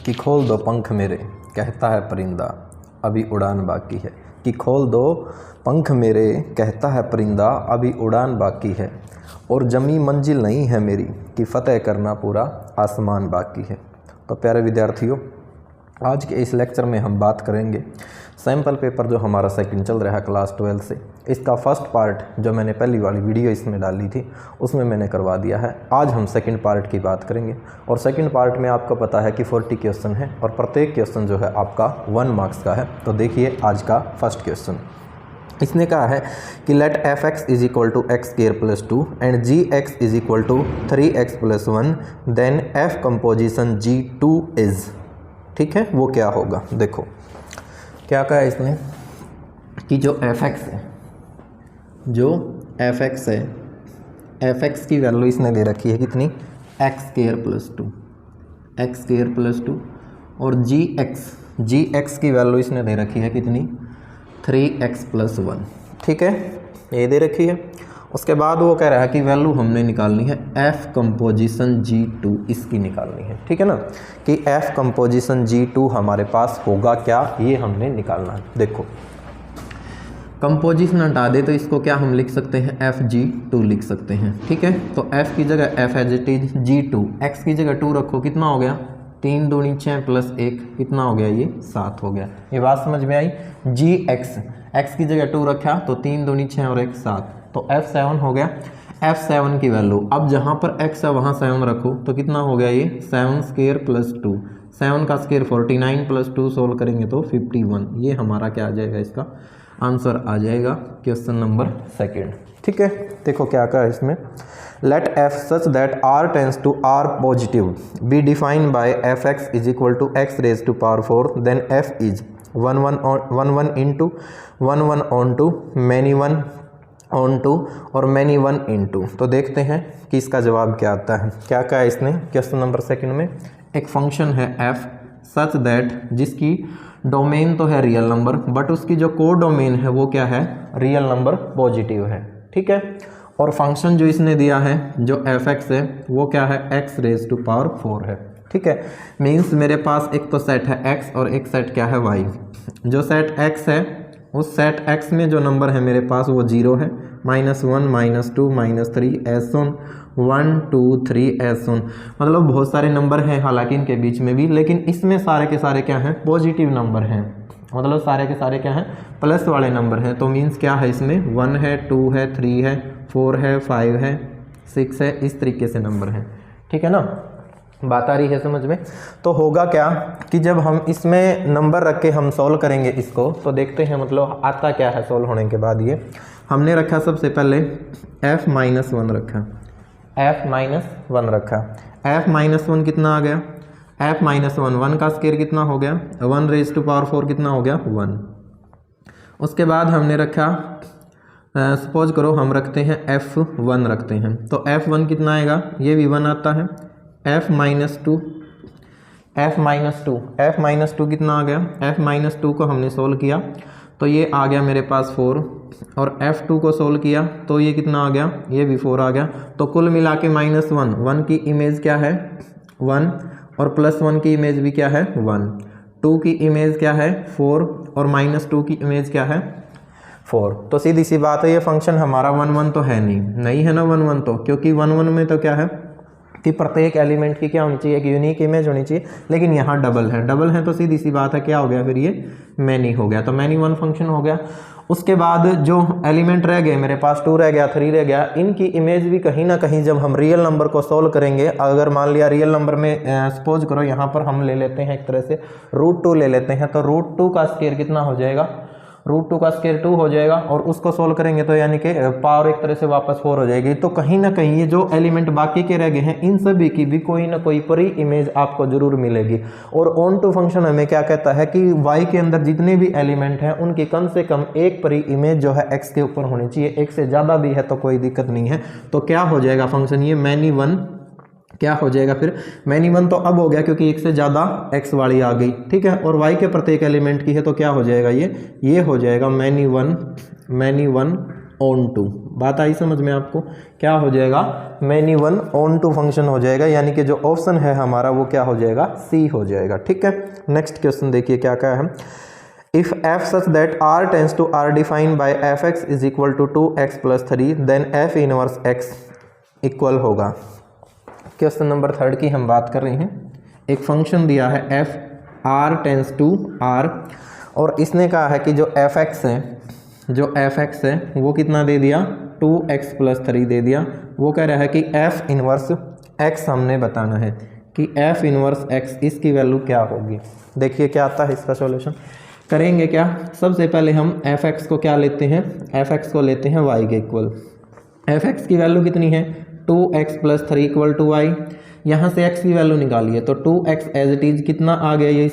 कि खोल दो पंख मेरे कहता है परिंदा अभी उड़ान बाकी है। कि खोल दो पंख मेरे कहता है परिंदा अभी उड़ान बाकी है। और जमी मंजिल नहीं है मेरी कि फ़तेह करना पूरा आसमान बाकी है। तो प्यारे विद्यार्थियों, आज के इस लेक्चर में हम बात करेंगे सैम्पल पेपर जो हमारा सेकंड चल रहा है क्लास 12 से। इसका फर्स्ट पार्ट जो मैंने पहली वाली वीडियो इसमें डाली थी उसमें मैंने करवा दिया है। आज हम सेकंड पार्ट की बात करेंगे और सेकंड पार्ट में आपको पता है कि 40 क्वेश्चन है और प्रत्येक क्वेश्चन जो है आपका 1 मार्क्स का है। तो देखिए आज का फर्स्ट क्वेश्चन। इसने कहा है कि let F X is equal to X square plus 2 and G X is equal to 3x plus 1 then F composition G2 is. ठीक है, वो क्या होगा? देखो क्या कहा है इसने कि जो एफ एक्स है, जो एफ एक्स है, एफ एक्स की वैल्यू इसने दे रखी है कितनी? X square plus 2, x square plus 2 और जी एक्स की वैल्यू इसने दे रखी है कितनी? 3x plus 1। ठीक है, ये दे रखी है। उसके बाद वो कह रहा है कि वैल्यू हमने निकालनी है एफ कंपोजिशन G2, इसकी निकालनी है। ठीक है ना, कि एफ कंपोजिशन G2 हमारे पास होगा क्या, ये हमने निकालना है। देखो कंपोजिशन हटा दे तो इसको क्या हम लिख सकते हैं? FG2 लिख सकते हैं। ठीक है, तो f की जगह f as it is G2, x की जगह 2 रखो, कितना हो गया? 3 दूनी 6 प्लस 1 कितना हो गया? ये 7 हो गया। ये बात समझ में आई? x की जगह 2 रखा तो 3 दूनी 6 और 1 7, तो F7 हो गया। F7 की वैल्यू अब जहाँ पर x है वहाँ 7 रखो तो कितना हो गया? ये 7 स्क्वायर प्लस 2, 7 का स्क्वायर 49 प्लस 2 सोल्व करेंगे तो 51। ये हमारा क्या आ जाएगा? इसका आंसर आ जाएगा क्वेश्चन नंबर सेकेंड। ठीक है, देखो क्या कहा है इसमें। Let F such that r tends to r positive be defined by F X is equal to X raise to power 4 then f is 1 into 1 onto many 1 onto और many 1 into. तो देखते हैं कि इसका जवाब क्या आता है। क्या कहा है इसने क्वेश्चन नंबर सेकंड में? एक फंक्शन है f सच दैट जिसकी डोमेन तो है रियल नंबर बट उसकी जो को डोमेन है वो क्या है? रियल नंबर पॉजिटिव है। ठीक है, और फंक्शन जो इसने दिया है जो एफ एक्स है वो क्या है? एक्स रेज टू पावर 4 है। ठीक है, मीन्स मेरे पास एक तो सेट है x और एक सेट क्या है? y। जो सेट x है उस सेट x में जो नंबर है मेरे पास वो 0 है, -1 -2 -3 S1 1 2 3 S1। मतलब बहुत सारे नंबर हैं हालांकि इनके बीच में भी, लेकिन इसमें सारे के सारे क्या हैं? पॉजिटिव नंबर हैं। मतलब सारे के सारे क्या हैं? प्लस वाले नंबर हैं। तो मीन्स क्या है इसमें? 1 है, 2 है, 3 है, 4 है, 5 है, 6 है, इस तरीके से नंबर हैं। ठीक है ना, बात आ रही है समझ में? तो होगा क्या कि जब हम इसमें नंबर रख के हम सॉल्व करेंगे इसको तो देखते हैं मतलब आता क्या है सॉल्व होने के बाद। ये हमने रखा सबसे पहले f-1 रखा, f-1 रखा। f-1 कितना आ गया? f-1 1 का स्क्वायर कितना हो गया? 1 रेज टू पावर 4 कितना हो गया? 1। उसके बाद हमने रखा सपोज करो हम रखते हैं f1 रखते हैं, तो f1 कितना आएगा? ये भी 1 आता है। f-2 कितना आ गया? f-2 को हमने सोल्व किया तो ये आ गया मेरे पास 4 और f2 को सोल्व किया तो ये कितना आ गया? ये भी 4 आ गया। तो कुल मिला के -1 की इमेज क्या है? 1 और +1 की इमेज भी क्या है? 1। 2 की इमेज क्या है? 4 और -2 की इमेज क्या है? 4। तो सीधी सी बात है ये फंक्शन हमारा 1 1 तो है नहीं है ना 1 1 तो, क्योंकि 1 1 में तो क्या है कि प्रत्येक एलिमेंट की क्या होनी चाहिए? एक यूनिक इमेज होनी चाहिए, लेकिन यहाँ डबल है तो सीधी सी बात है क्या हो गया? फिर ये मैनी हो गया, तो मैनी 1 फंक्शन हो गया। उसके बाद जो एलिमेंट रह गए मेरे पास 2 रह गया, 3 रह गया, इनकी इमेज भी कहीं ना कहीं जब हम रियल नंबर को सोल्व करेंगे, अगर मान लिया रियल नंबर में सपोज करो यहाँ पर हम ले लेते हैं एक तरह से √2 ले लेते हैं, तो √2 का स्क्वायर कितना हो जाएगा? √2 का स्क्वायर 2 हो जाएगा और उसको सोल्व करेंगे तो यानी कि पावर एक तरह से वापस 4 हो जाएगी। तो कहीं ना कहीं ये जो एलिमेंट बाकी के रह गए हैं इन सभी की भी कोई ना कोई परी इमेज आपको जरूर मिलेगी। और ऑन टू फंक्शन हमें क्या कहता है कि y के अंदर जितने भी एलिमेंट हैं उनकी कम से कम एक परी इमेज जो है x के ऊपर होनी चाहिए। एक से ज़्यादा भी है तो कोई दिक्कत नहीं है। तो क्या हो जाएगा फंक्शन? ये मैनी 1 क्या हो जाएगा? फिर मैनी 1 तो अब हो गया क्योंकि एक से ज़्यादा x वाली आ गई। ठीक है, और y के प्रत्येक एलिमेंट की है तो क्या हो जाएगा? ये हो जाएगा मैनी 1 ऑन टू। बात आई समझ में आपको? क्या हो जाएगा? Many one onto function हो जाएगा, यानी कि जो ऑप्शन है हमारा वो क्या हो जाएगा? सी हो जाएगा। ठीक है, नेक्स्ट क्वेश्चन देखिए क्या क्या है। If f such that r tends to r defined by fx is equal to 2x plus 3 then f inverse x equal होगा। क्वेश्चन नंबर 3 की हम बात कर रहे हैं। एक फंक्शन दिया है f r tends to r और इसने कहा है कि जो fx है वो कितना दे दिया? 2x plus 3 दे दिया। वो कह रहा है कि f इनवर्स x हमने बताना है कि f इनवर्स x इसकी वैल्यू क्या होगी। देखिए क्या आता है इसका सॉल्यूशन। करेंगे क्या? सबसे पहले हम fx को क्या लेते हैं? fx को लेते हैं y के इक्वल। fx की वैल्यू कितनी है? 2x plus 3 equal to y। यहाँ से x की वैल्यू निकालिए तो 2x एज इट इज कितना आ गया? यही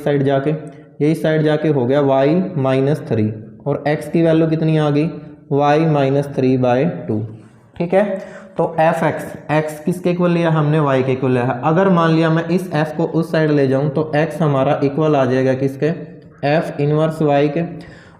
साइड जाके हो गया y माइनस 3 और x की वैल्यू कितनी आ गई? y minus 3/2। ठीक है, तो x किसके इक्वल लिया हमने? y के इक्वल लिया है। अगर मान लिया मैं इस f को उस साइड ले जाऊं तो x हमारा इक्वल आ जाएगा किसके? f इनवर्स y के।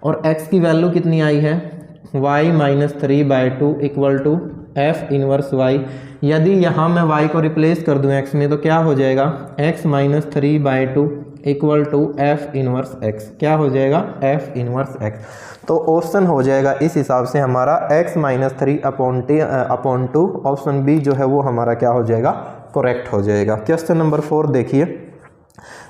और x की वैल्यू कितनी आई है? y minus 3/2 equal to f inverse y। यदि यहाँ मैं y को रिप्लेस कर दूँ x में तो क्या हो जाएगा? x minus 3/2 equal to f inverse x। क्या हो जाएगा? f inverse x। तो ऑप्शन हो जाएगा इस हिसाब से हमारा x माइनस 3/2। ऑप्शन बी जो है वो हमारा क्या हो जाएगा? करेक्ट हो जाएगा। क्वेश्चन नंबर 4 देखिए।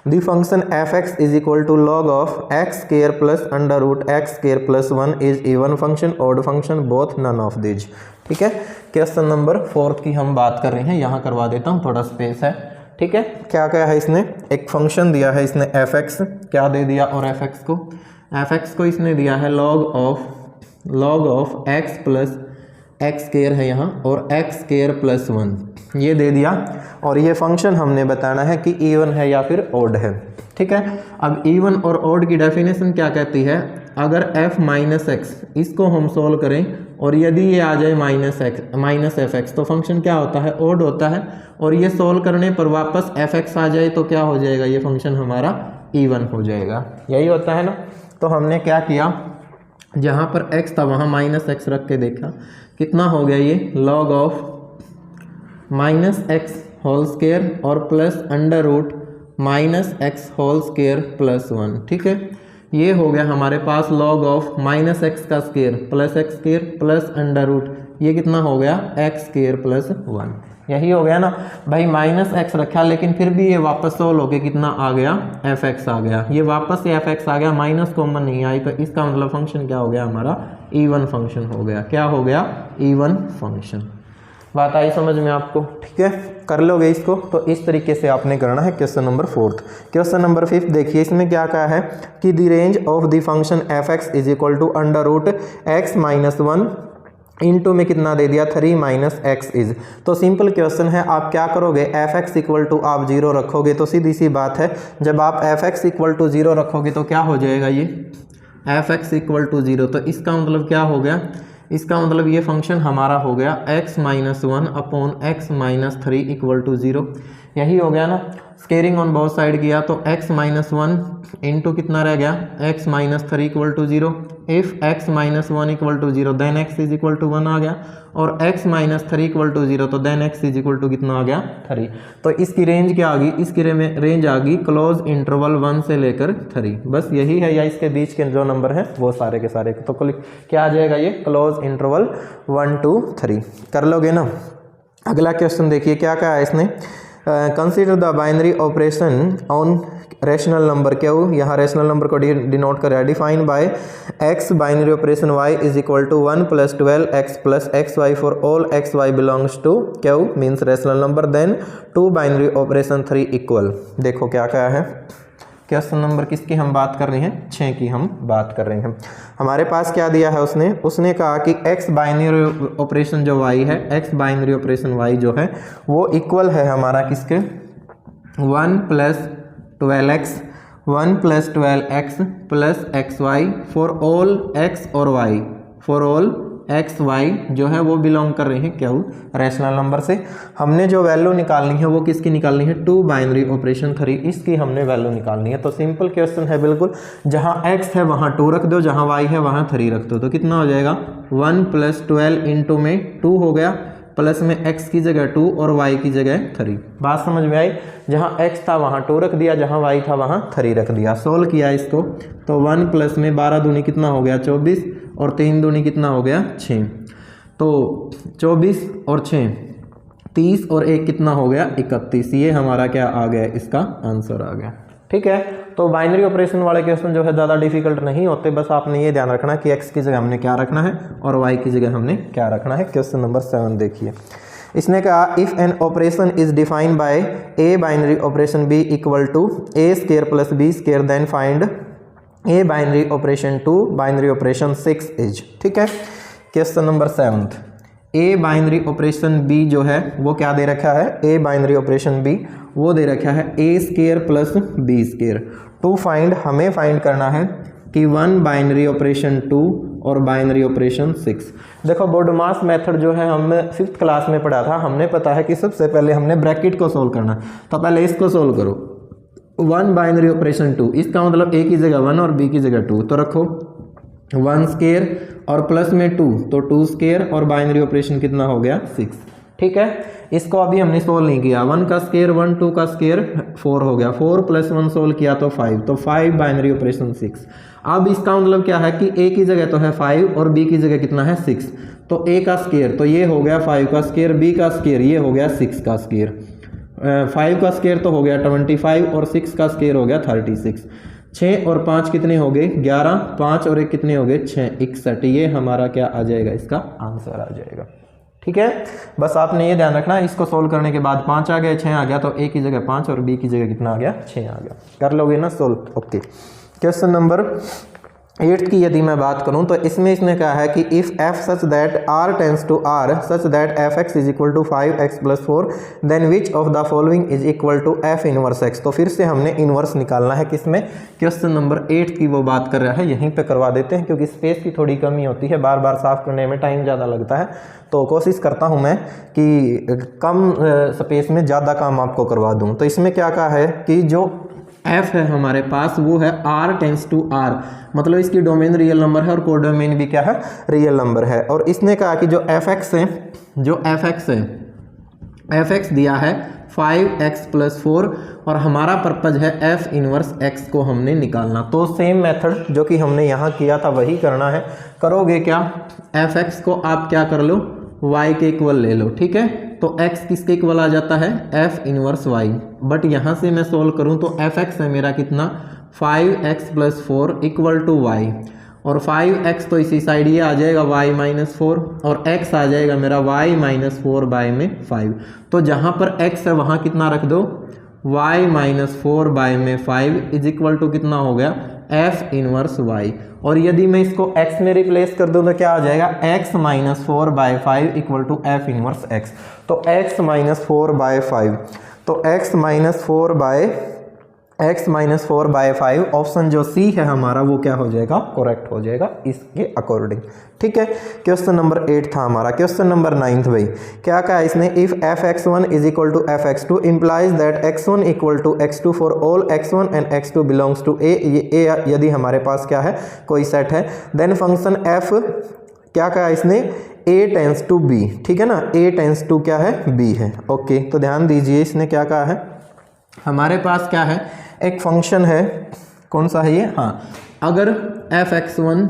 The function f(x) is equal to log of x square plus under root x square plus 1 is even function, odd function, both, none of these। ठीक है, क्वेश्चन नंबर 4 की हम बात कर रहे हैं। यहाँ करवा देता हूँ, थोड़ा स्पेस है। ठीक है, क्या क्या है इसने? एक फंक्शन दिया है इसने f(x), क्या दे दिया? और f(x) को इसने दिया है log of x plus x square है यहाँ और एक्स स्क्वायर प्लस 1 ये दे दिया। और ये फंक्शन हमने बताना है कि इवन है या फिर ऑड है। ठीक है, अब इवन और ऑड की डेफिनेशन क्या कहती है? अगर f माइनस एक्स इसको हम सोल्व करें और यदि ये आ जाए माइनस एफ एक्स तो फंक्शन क्या होता है? ऑड होता है। और ये सोल्व करने पर वापस एफ एक्स आ जाए तो क्या हो जाएगा? ये फंक्शन हमारा इवन हो जाएगा। यही होता है ना। तो हमने क्या किया, जहाँ पर x था वहाँ माइनस एक्स रख के देखा कितना हो गया ये? log of minus x whole square और plus under root minus x whole square plus 1। ठीक है, ये हो गया हमारे पास log ऑफ माइनस एक्स का square plus x square plus under root, ये कितना हो गया? X square plus 1। यही हो गया ना भाई। माइनस एक्स रखा लेकिन फिर भी ये वापस सोल्व होके कितना आ गया? एफ एक्स आ गया। ये वापस से एफ एक्स आ गया, माइनस कॉमन नहीं आई तो इसका मतलब फंक्शन क्या हो गया हमारा? इवन फंक्शन हो गया। क्या हो गया? Even function. बात आई समझ में आपको? ठीक है, कर लोगे इसको। तो इस तरीके से आपने करना है क्वेश्चन नंबर 4। क्वेश्चन नंबर 5 देखिए, इसमें क्या कहा है कि the range of the function F X is equal to under root X minus 1 into में कितना दे दिया? 3 माइनस एक्स इज। तो सिंपल क्वेश्चन है, आप क्या करोगे? एफ एक्स इक्वल टू आप 0 रखोगे तो सीधी सी बात है, जब आप एफ एक्स इक्वल टू 0 रखोगे तो क्या हो जाएगा? ये एफ एक्स इक्वल टू 0। तो इसका मतलब क्या हो गया? इसका मतलब ये फंक्शन हमारा हो गया x minus 1 upon X minus 3 equal to 0। यही हो गया ना। स्केयरिंग ऑन बोथ साइड किया तो x माइनस 1 इंटू कितना रह गया? x minus 3 equal to 0। If x minus 1 equal to 0 then x is equal to 1 आ गया। और x माइनस 3 इक्वल टू 0 तो then x is equal to कितना आ गया? 3। तो इसकी रेंज क्या आ गई? इसकी रेंज आ गई क्लोज इंटरवल 1 से लेकर 3। बस यही है, या इसके बीच के जो नंबर हैं वो सारे के सारे। तो क्या आ जाएगा? ये क्लोज इंटरवल 1 to 3। कर लोगे ना। अगला क्वेश्चन देखिए क्या कहा है इसने। Consider the binary operation on rational number. Q? यहाँ रैशनल नंबर को डिनोट करें। Define by x binary operation y is equal to 1 plus 12x plus x y for all x y belongs to Q means rational number. Then 2 binary operation 3 equal. देखो क्या क्या है। Question number किसकी हम बात कर रहे हैं? 6 की हम बात कर रहे हैं। हमारे पास क्या दिया है उसने कहा कि एक्स बाइनरी ऑपरेशन जो वाई है, एक्स बाइनरी ऑपरेशन वाई जो है वो इक्वल है हमारा किसके? 1 plus 12x 1 plus 12x plus x y for all x और y, for all x y जो है वो बिलोंग कर रहे हैं क्या रैशनल नंबर से। हमने जो वैल्यू निकालनी है वो किसकी निकालनी है, 2 बाइनरी ऑपरेशन 3, इसकी हमने वैल्यू निकालनी है। तो सिंपल क्वेश्चन है बिल्कुल, जहाँ x है वहाँ 2 रख दो, जहाँ y है वहाँ 3 रख दो। तो कितना हो जाएगा 1 + 12 इंटू में 2 हो गया, प्लस में x की जगह 2 और y की जगह 3। बात समझ में आई, जहाँ x था वहाँ 2 रख दिया, जहाँ y था वहाँ 3 रख दिया। सोल्व किया इसको तो 1 प्लस में 12 दूनी कितना हो गया 24 और 3 दूनी कितना हो गया 6। तो 24 और 6 30 और 1 कितना हो गया 31। ये हमारा क्या आ गया, इसका आंसर आ गया। ठीक है, तो बाइनरी ऑपरेशन वाले क्वेश्चन जो है ज़्यादा डिफिकल्ट नहीं होते, बस आपने ये ध्यान रखना कि x की जगह हमने क्या रखना है और y की जगह हमने क्या रखना है। क्वेश्चन नंबर 7 देखिए, इसने कहा if an operation is defined by A binary operation b equal to a² + b² then find a binary operation 2 binary operation 6 is. ठीक है, question number 7, A binary operation B जो है वो क्या दे रखा है, ए बाइनरी ऑपरेशन बी वो दे रखा है a² + b²। टू फाइंड, हमें फाइंड करना है कि 1 बाइनरी ऑपरेशन 2 और बाइनरी ऑपरेशन 6। देखो बोडमास मेथड जो है हमने 5th क्लास में पढ़ा था, हमने पता है कि सबसे पहले हमने ब्रैकेट को सोल्व करना है। तो पहले इसको सोल्व करो, 1 बाइनरी ऑपरेशन 2, इसका मतलब a की जगह 1 और b की जगह 2, तो रखो 1² और प्लस में 2 तो 2² और बाइनरी ऑपरेशन कितना हो गया 6। ठीक है, इसको अभी हमने सोल्व नहीं किया, 1 का स्क्वायर 1, 2 का स्क्वायर 4 हो गया, 4 + 1 सोल्व किया तो 5, तो 5 बाइनरी ऑपरेशन 6। अब इसका मतलब क्या है कि a की जगह तो है 5 और b की जगह कितना है 6, तो a का स्क्वायर तो ये हो गया 5 का स्क्वायर, b का स्क्वायर ये हो गया 6 का स्क्वायर, 5 का स्क्वायर तो हो गया 25 और 6 का स्क्वायर हो गया 36। 6 और 5 कितने हो गए 11, 5 और 1 कितने हो गए 6, 61। ये हमारा क्या आ जाएगा, इसका आंसर आ जाएगा। ठीक है, बस आपने ये ध्यान रखना, इसको सोल्व करने के बाद 5 आ गया 6 आ गया, तो a की जगह 5 और b की जगह कितना आ गया 6 आ गया। कर लोगे ना सोल्व। ओके, क्वेश्चन नंबर 8 की यदि मैं बात करूं तो इसमें इसने कहा है कि if f such that r tends to r such that fx is equal to 5x + 4 then which of the following is equal to f inverse x। तो फिर से हमने इनवर्स निकालना है, किसमें, क्वेश्चन नंबर 8 की वो बात कर रहा है, यहीं पे करवा देते हैं क्योंकि स्पेस की थोड़ी कमी होती है, बार बार साफ करने में टाइम ज़्यादा लगता है, तो कोशिश करता हूँ मैं कि कम स्पेस में ज़्यादा काम आपको करवा दूँ। तो इसमें क्या कहा है कि जो f है हमारे पास वो है r टेंस टू r, मतलब इसकी डोमेन रियल नंबर है और कोडोमेन भी क्या है, रियल नंबर है। और इसने कहा कि जो fx है, जो fx है, fx दिया है 5x + 4 और हमारा पर्पज है f इनवर्स x को हमने निकालना। तो सेम मेथड जो कि हमने यहाँ किया था वही करना है। करोगे क्या, fx को आप क्या कर लो, y के इक्वल ले लो। ठीक है, तो x किसके इक्वल आ जाता है, f इनवर्स y। बट यहाँ से मैं सोल्व करूँ तो fx है मेरा कितना 5x + 4 इक्वल टू y, और 5x तो इसी साइड ये आ जाएगा y - 4 और x आ जाएगा मेरा y - 4 बाय में 5। तो जहाँ पर x है वहाँ कितना रख दो, y - 4 बाय में 5 इज इक्वल टू कितना हो गया f इनवर्स y। और यदि मैं इसको x में रिप्लेस कर दूं तो क्या आ जाएगा, x - 4 by 5 equal to f inverse x। तो x - 4 बाय 5, तो x - 4 बाय 5 ऑप्शन जो सी है हमारा वो क्या हो जाएगा, करेक्ट हो जाएगा इसके अकॉर्डिंग। ठीक है, क्वेश्चन नंबर 8 था हमारा। क्वेश्चन नंबर 9 भाई क्या कहा इसने, if fx1 is equal to fx2 implies that x1 equal to x2 for all x1 and x2 belongs to a। ये a यदि हमारे पास क्या है, कोई सेट है, देन फंक्शन f क्या कहा इसने, a टेंस टू b। ठीक है ना, a टेंस टू क्या है, b है। ओके, तो ध्यान दीजिए इसने क्या कहा है, हमारे पास क्या है, एक फंक्शन है, कौन सा है ये, हाँ, अगर fx1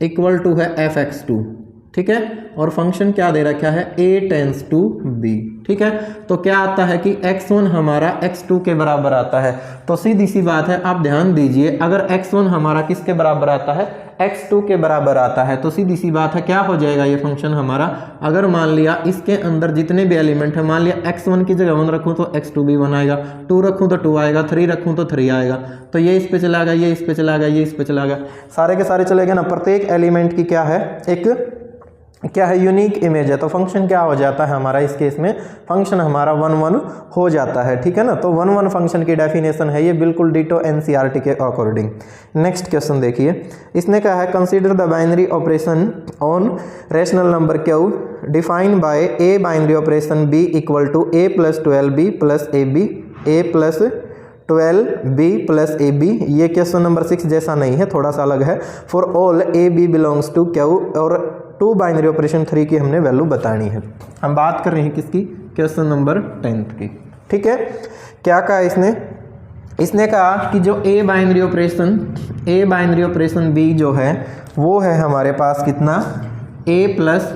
इक्वल टू है fx2, ठीक है, और फंक्शन क्या दे रखा है, a टेंस टू b। ठीक है, तो क्या आता है कि x1 हमारा x2 के बराबर आता है। तो सीधी सी बात है, आप ध्यान दीजिए, अगर x1 हमारा किसके बराबर आता है, x2 के बराबर आता है, तो सीधी सी बात है क्या हो जाएगा ये फंक्शन हमारा, अगर मान लिया इसके अंदर जितने भी एलिमेंट है, मान लिया x1 की जगह 1 रखूँ तो x2 भी 1 आएगा, 2 रखूँ तो 2 आएगा, 3 रखूँ तो 3 आएगा। तो ये इस पे चला गया, ये इस पे चला गया, ये इस पे चला गया, सारे के सारे चले गए ना। प्रत्येक एलिमेंट की क्या है, एक क्या है, यूनिक इमेज है, तो फंक्शन क्या हो जाता है हमारा इस केस में, फंक्शन हमारा 1 1 हो जाता है, ठीक है ना। तो 1 1 फंक्शन की डेफिनेशन है ये, बिल्कुल डिटो एनसीईआरटी के अकॉर्डिंग। नेक्स्ट क्वेश्चन देखिए, इसने कहा है consider the binary operation on rational number Q defined by A binary operation B equal to A plus 12b plus A plus 12b plus A B. ये question number 6 जैसा नहीं है, थोड़ा सा अलग है। For all A B belongs to Q, और 2 binary operation 3 की हमने वैल्यू बतानी है। हम बात कर रहे हैं किसकी, क्वेश्चन नंबर 10 की, ठीक है। क्या कहा इसने कहा कि जो ए बाइनरी ऑपरेशन बी जो है वो है हमारे पास कितना, a plus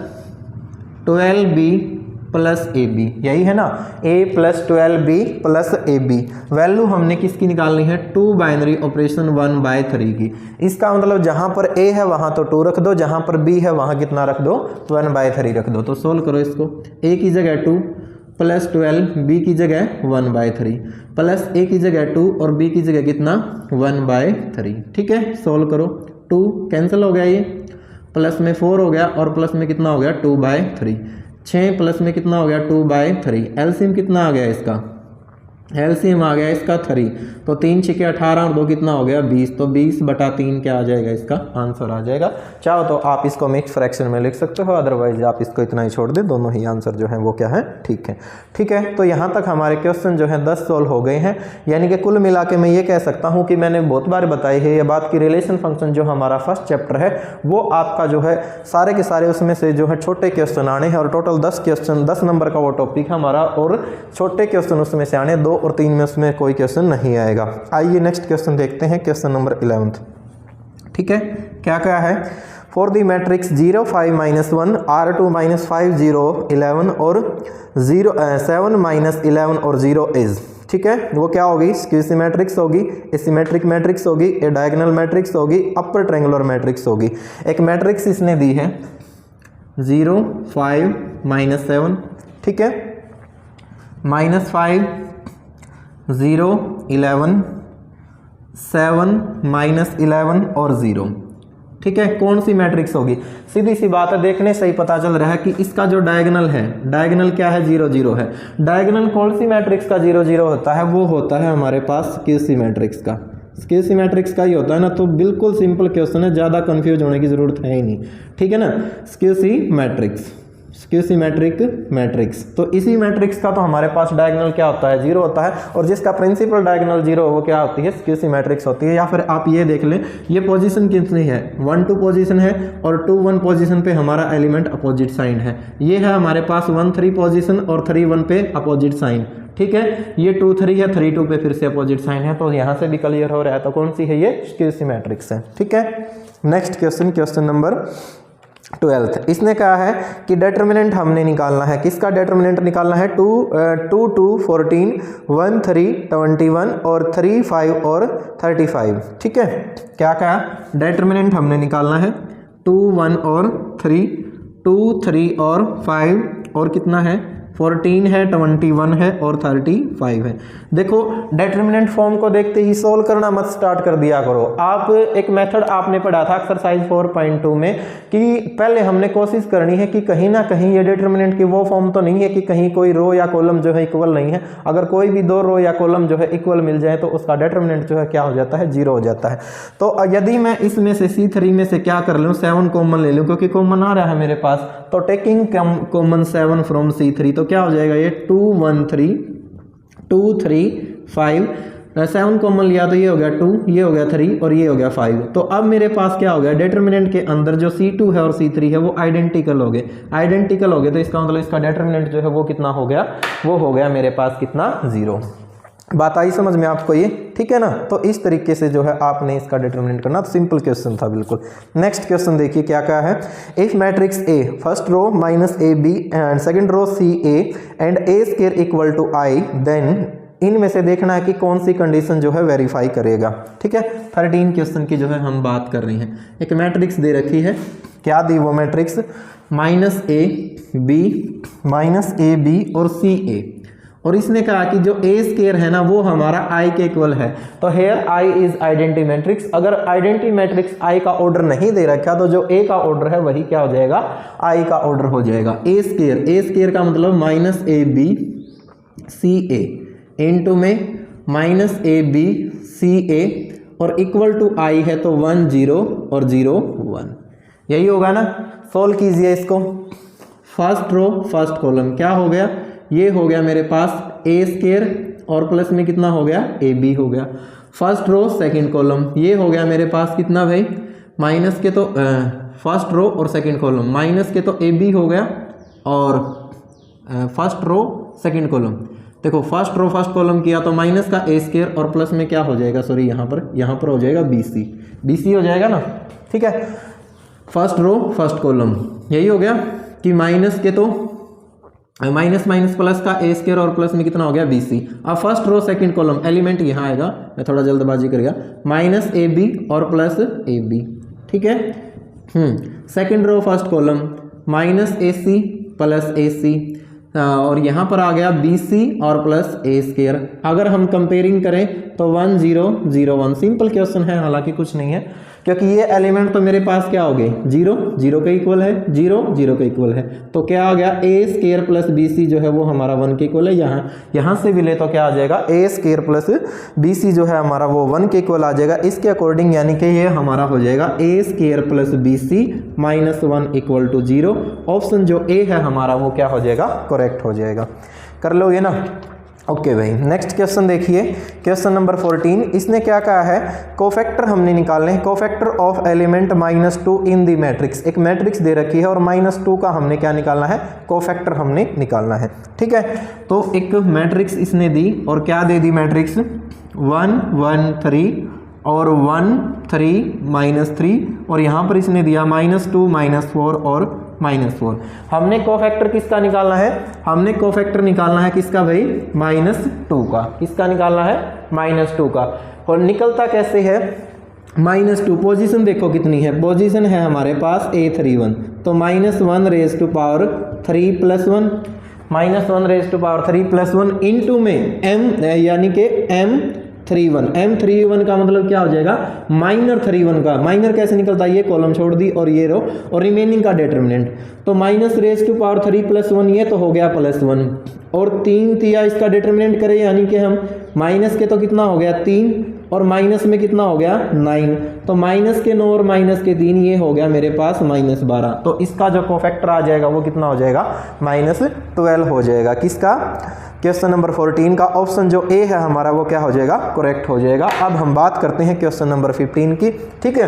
12b plus A B, यही है ना, a plus 12b plus A B. Value हमने किसकी निकालनी है, 2 बाइनरी ऑपरेशन 1/3 की। इसका मतलब जहां पर a है वहां तो 2 रख दो, जहां पर b है वहां कितना रख दो, 1/3 रख दो। तो सोल्व करो इसको, a की जगह 2 प्लस 12, b की जगह 1/3 प्लस a की जगह 2 और b की जगह कितना 1/3, ठीक है। सोल्व करो, 2 कैंसिल हो गया, ये प्लस में 4 हो गया और प्लस में कितना हो गया 2/3, 6 प्लस में कितना हो गया 2/3। एलसीएम कितना आ गया इसका, एलसीएम आ गया इसका 3, तो 3 6 18 और 2 कितना हो गया 20, तो 20/3 क्या आ जाएगा, इसका आंसर आ जाएगा। चाहो तो आप इसको मिक्स फ्रैक्शन में लिख सकते हो, अदरवाइज आप इसको इतना ही छोड़ दें, दोनों ही आंसर जो है वो क्या है, ठीक है, ठीक है। तो यहाँ तक हमारे क्वेश्चन जो है 10 सोल्व हो गए हैं। यानी कि कुल मिला के मैं ये कह सकता हूँ कि मैंने बहुत बार बताई है ये बात कि रिलेशन फंक्शन जो हमारा फर्स्ट चैप्टर है वो आपका जो है सारे के सारे उसमें से जो है छोटे क्वेश्चन आने हैं, और टोटल 10 क्वेश्चन 10 नंबर का वो टॉपिक है हमारा, और छोटे क्वेश्चन उसमें से आने 2 और 3 में उसमें कोई क्वेश्चन नहीं आएगा। आइए नेक्स्ट क्वेश्चन देखते हैं, क्वेश्चन नंबर 11, ठीक है। क्या है, फॉर द मैट्रिक्स 0 5 -1 R2 -5 0 11 और 7 -11 और 0 इज, ठीक है। वो क्या होगी, स्क्यू मैट्रिक्स होगी, एसिमेट्रिक मैट्रिक्स होगी, ए डायगोनल मैट्रिक्स होगी, अपर ट्रायंगुलर मैट्रिक्स होगी। एक मैट्रिक्स इसने दी है 0 5 -7, ठीक है, -5 0 11 7 -11 और 0, ठीक है। कौन सी मैट्रिक्स होगी, सीधी सी बात है, देखने से ही पता चल रहा है कि इसका जो डायगोनल है, डायगोनल क्या है 0 0 है। डायगोनल कौन सी मैट्रिक्स का 0 0 होता है, वो होता है हमारे पास स्क्यू मैट्रिक्स का, स्क्यू मैट्रिक्स का ही होता है ना। तो बिल्कुल सिंपल क्वेश्चन है, ज़्यादा कंफ्यूज होने की जरूरत है ही नहीं, ठीक है ना। स्क्यू मैट्रिक्स, तो इसी मैट्रिक्स का तो हमारे पास डायगोनल क्या होता है 0 होता है, और जिसका प्रिंसिपल डायगोनल 0 वो क्या होती है, स्क्यू मैट्रिक्स होती है। या फिर आप ये देख लें, ये पोजीशन कितनी है, 1 2 पोजीशन है, और 2 1 पोजीशन पे हमारा एलिमेंट अपोजिट साइन है। ये है हमारे पास 1 3 पोजीशन और 3 1 पे अपोजिट साइन, ठीक है। ये 2 3 है, 3 2 पे फिर से अपोजिट साइन है, तो यहाँ से भी क्लियर हो रहा है। तो कौन सी है, ये स्क्यू मैट्रिक्स है, ठीक है। नेक्स्ट क्वेश्चन नंबर 12, इसने कहा है कि डिटर्मिनेंट हमने निकालना है, किसका डिटर्मिनेंट निकालना है, 2 2 14 1 3 21 और 3 5 और 35, ठीक है। क्या कहा, डिटर्मिनेंट हमने निकालना है 2 1 और 3 2 3 और 5 और कितना है 14 है, 21 है और 35 है। देखो डिटर्मिनेंट फॉर्म को देखते ही सोल्व करना मत स्टार्ट कर दिया करो। आप एक मेथड आपने पढ़ा था एक्सरसाइज 4.2 में कि पहले हमने कोशिश करनी है कि कहीं ना कहीं ये डिटर्मिनेंट की वो फॉर्म तो नहीं है कि कहीं कोई रो या कॉलम जो है इक्वल नहीं है। अगर कोई भी 2 रो या कॉलम जो है इक्वल मिल जाए तो उसका डिटर्मिनेंट जो है क्या हो जाता है, 0 हो जाता है। तो यदि मैं इसमें से C3 में से क्या कर लूँ, 7 कॉमन ले लूँ, क्योंकि कॉमन आ रहा है मेरे पास, तो टेकिंग कॉमन 7 फ्रॉम C3, तो क्या हो जाएगा ये 2 1 3 2 3 5, 7 कॉमन लिया तो ये हो गया 2, ये हो गया 3 और ये हो गया 5। तो अब मेरे पास क्या हो गया, डिटर्मिनेंट के अंदर जो C2 है और C3 है वो आइडेंटिकल हो गए, तो इसका मतलब इसका डिटर्मिनेंट जो है वो कितना हो गया, वो हो गया मेरे पास कितना, 0। बात आई समझ में आपको ये, ठीक है ना। तो इस तरीके से जो है आपने इसका डिटरमिनेंट करना, तो सिंपल क्वेश्चन था बिल्कुल। नेक्स्ट क्वेश्चन देखिए क्या है, if matrix A first row minus A B and second row C A and A square equal to I, then इनमें से देखना है कि कौन सी कंडीशन जो है वेरीफाई करेगा, ठीक है। 13 क्वेश्चन की जो है हम बात कर रहे हैं। एक मैट्रिक्स दे रखी है, क्या दी वो मैट्रिक्स, -a b और c a, और इसने कहा कि जो ए स्केयर है ना वो हमारा आई के इक्वल है। तो here I is identity matrix. अगर आइडेंटिटी मैट्रिक्स आई का ऑर्डर नहीं दे रखा तो जो ए का ऑर्डर है वही क्या हो जाएगा, आई का ऑर्डर हो जाएगा। ए स्केयर का मतलब minus A B C A into में minus A B C A और इक्वल टू आई है तो 1 0 और 0 1, यही होगा ना। सोल्व कीजिए इसको। फर्स्ट रो फर्स्ट कॉलम क्या हो गया, ये हो गया मेरे पास ए स्केयर और प्लस में कितना हो गया, ए बी हो गया। फर्स्ट रो सेकंड कॉलम ये हो गया मेरे पास कितना भाई, माइनस के तो फर्स्ट रो और सेकंड कॉलम माइनस के तो ए बी हो गया और फर्स्ट रो सेकंड कॉलम। देखो फर्स्ट रो फर्स्ट कॉलम किया तो माइनस का ए स्केयर और प्लस में क्या हो जाएगा, सॉरी यहाँ पर हो जाएगा बी सी हो जाएगा ना, ठीक है। फर्स्ट रो फर्स्ट कॉलम यही हो गया कि माइनस के तो माइनस माइनस प्लस का ए स्केयर और प्लस में कितना हो गया बी सी। अब first row second column element यहाँ आएगा, मैं थोड़ा जल्दबाजी कर गया, माइनस ए बी और प्लस ए बी, ठीक है। Second row first column minus a c plus a c और यहाँ पर आ गया बी सी और प्लस ए स्केयर। अगर हम कंपेयरिंग करें तो 1 0 0 1 सिंपल क्वेश्चन है, हालांकि कुछ नहीं है क्योंकि ये एलिमेंट तो मेरे पास क्या हो गए 0 0 के इक्वल है, 0 0 के इक्वल है। तो क्या आ गया ए स्केयर प्लस बी सी जो है वो हमारा 1 के इक्वल है। यहाँ से भी ले तो क्या आ जाएगा ए स्केयर प्लस बी सी जो है हमारा वो 1 के इक्वल आ जाएगा। इसके अकॉर्डिंग यानी कि ये हमारा हो जाएगा a square plus b c minus 1 equal to 0। Option जो ए है हमारा वो क्या हो जाएगा, करेक्ट हो जाएगा। कर लोगे ना, ओके भाई। नेक्स्ट क्वेश्चन देखिए, क्वेश्चन नंबर 14। इसने क्या कहा है, कोफैक्टर हमने निकालने हैं, cofactor of element -2 in the matrix. एक मैट्रिक्स दे रखी है और -2 का हमने क्या निकालना है, कोफैक्टर हमने निकालना है, ठीक है। तो एक मैट्रिक्स इसने दी और क्या दे दी मैट्रिक्स 1 1 3 और 1 3 -3 और यहाँ पर इसने दिया -2 -4 और -4। हमने कोफैक्टर किसका निकालना है, हमने कोफैक्टर निकालना है किसका भाई, -2 का। किसका निकालना है, -2 का। और निकलता कैसे है, -2 पोजीशन देखो कितनी है, पोजीशन है हमारे पास A31 तो -1 raise to power 3 + 1 -1 raise to power 3 + 1 into में m यानी कि M31 का मतलब क्या हो जाएगा, -31 का। माइनर कैसे निकलता है, ये कॉलम छोड़ दी और ये रो और रिमेनिंग का डिटरमिनेंट। तो माइनस रेज टू पावर 3 + 1 ये तो हो गया +1 और 3 तिया इसका डिटरमिनेंट करें यानी कि हम माइनस के तो कितना हो गया 3 और माइनस में कितना हो गया 9। तो माइनस के 9 और माइनस के 3 ये हो गया मेरे पास -12। तो इसका जो कोफैक्टर आ जाएगा वो कितना हो जाएगा, -12 हो जाएगा। किसका, क्वेश्चन नंबर 14 का ऑप्शन जो ए है हमारा वो क्या हो जाएगा, करेक्ट हो जाएगा। अब हम बात करते हैं क्वेश्चन नंबर 15 की, ठीक है।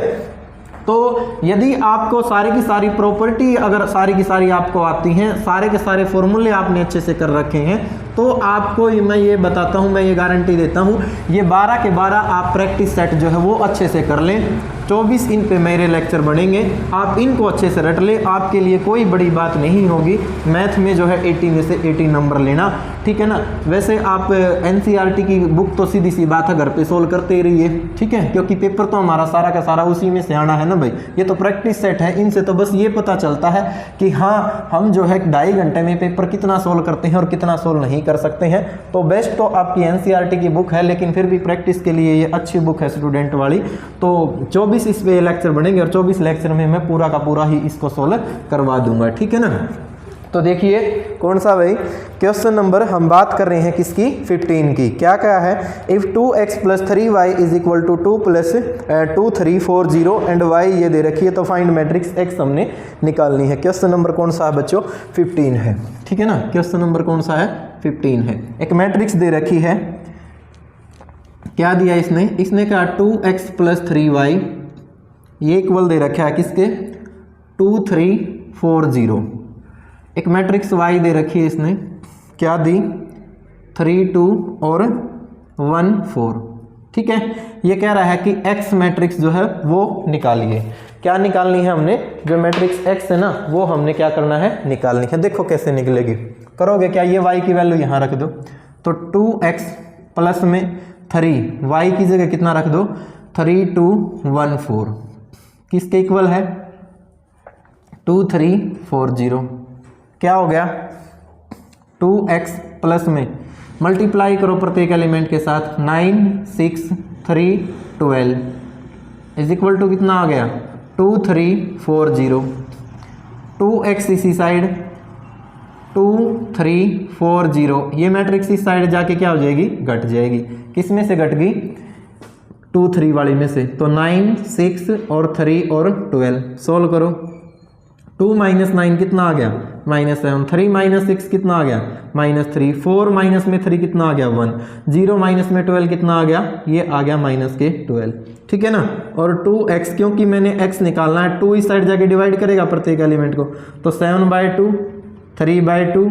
तो यदि आपको सारी की सारी प्रॉपर्टी अगर सारी की सारी आपको आती हैं, सारे के सारे फॉर्मूले आपने अच्छे से कर रखे हैं, तो आपको मैं ये बताता हूँ, मैं ये गारंटी देता हूँ, ये 12 के 12 आप प्रैक्टिस सेट जो है वो अच्छे से कर लें। 24 इन पे मेरे लेक्चर बनेंगे, आप इनको अच्छे से रट ले, आपके लिए कोई बड़ी बात नहीं होगी मैथ में जो है 80 में से 80 नंबर लेना, ठीक है ना। वैसे आप NCERT की बुक तो सीधी सी बात है घर पे सोल्व करते ही रहिए, ठीक है, क्योंकि पेपर तो हमारा सारा का सारा उसी में से आना है ना भाई। ये तो प्रैक्टिस सेट है, इनसे तो बस ये पता चलता है कि हाँ हम जो है 2.5 घंटे में पेपर कितना सोल्व करते हैं और कितना सोल्व नहीं कर सकते हैं। तो बेस्ट तो आपकी NCERT की बुक है, लेकिन फिर भी प्रैक्टिस के लिए ये अच्छी बुक है स्टूडेंट वाली। तो 24 इस पे लेक्चर बनेंगे और 24 लेक्चर में मैं पूरा का पूरा ही इसको सोल्व करवा दूंगा, ठीक है ना। तो देखिए कौन सा भाई, क्वेश्चन नंबर हम बात कर रहे हैं किसकी, 15 की। क्या क्या है, if 2x + 3y = 2 + 2 3 4 0 and y ये दे रखी है, तो फाइंड मैट्रिक्स x हमने निकालनी है। क्वेश्चन नंबर कौन सा है बच्चों, 15 है, ठीक है ना। क्वेश्चन नंबर कौन सा है, 15 है। एक मैट्रिक्स दे रखी है, क्या दिया इसने कहा 2x + 3y ये इक्वल दे रखा है किसके, 2 3 4 0। एक मैट्रिक्स y दे रखी है इसने, क्या दी 3 2 और 1 4, ठीक है। ये कह रहा है कि x मैट्रिक्स जो है वो निकालिए। क्या निकालनी है हमने, जो मैट्रिक्स x है ना वो हमने क्या करना है, निकालनी है। देखो कैसे निकलेगी, करोगे क्या, ये y की वैल्यू यहाँ रख दो, तो 2x प्लस में 3 y की जगह कितना रख दो 3 2 1 4 किसके इक्वल है 2 3 4 0। क्या हो गया 2x प्लस में मल्टीप्लाई करो प्रत्येक एलिमेंट के साथ, 9 6 3 12 इज इक्वल टू कितना आ गया 2 3 4 0। 2x इसी साइड 2 3 4 0, ये मैट्रिक्स इस साइड जाके क्या हो जाएगी, घट जाएगी। किस में से घट गई, 2 3 वाली में से। तो 9 6 और 3 और 12 सोल्व करो। 2 माइनस 9 कितना आ गया -7, 3 माइनस 6 कितना आ गया -3, 4 माइनस में 3 कितना आ गया 1, 0 माइनस में 12 कितना आ गया, ये आ गया -12। ठीक है ना। और 2x, क्योंकि मैंने x निकालना है, 2 इस साइड जाके डिवाइड करेगा प्रत्येक एलिमेंट को, तो 7/2 3/2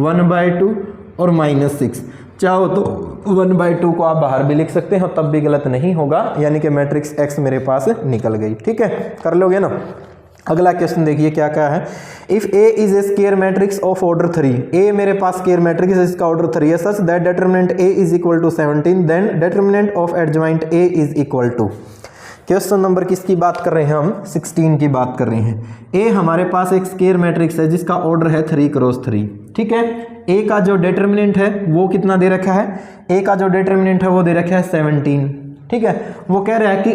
1/2 और -6। चाहो तो 1/2 को आप बाहर भी लिख सकते हैं, तब भी गलत नहीं होगा, यानी कि मैट्रिक्स x मेरे पास निकल गई। ठीक है, कर लोगे ना। अगला क्वेश्चन देखिए क्या क्या है। If A is a square matrix of order 3, A मेरे पास स्क्वायर मैट्रिक्स है जिसका ऑर्डर 3 है, such that determinant A is equal to 17, then determinant of adjoint A is equal to. Question number किसकी बात कर रहे हैं हम, 16 की बात कर रहे हैं। A हमारे पास एक स्क्वायर मैट्रिक्स है जिसका ऑर्डर है 3 क्रॉस 3। ठीक है, A का जो डिटरमिनेंट है वो कितना दे रखा है, A का जो डिटरमिनेंट है वो दे रखा है 17। ठीक है, वो कह रहा है कि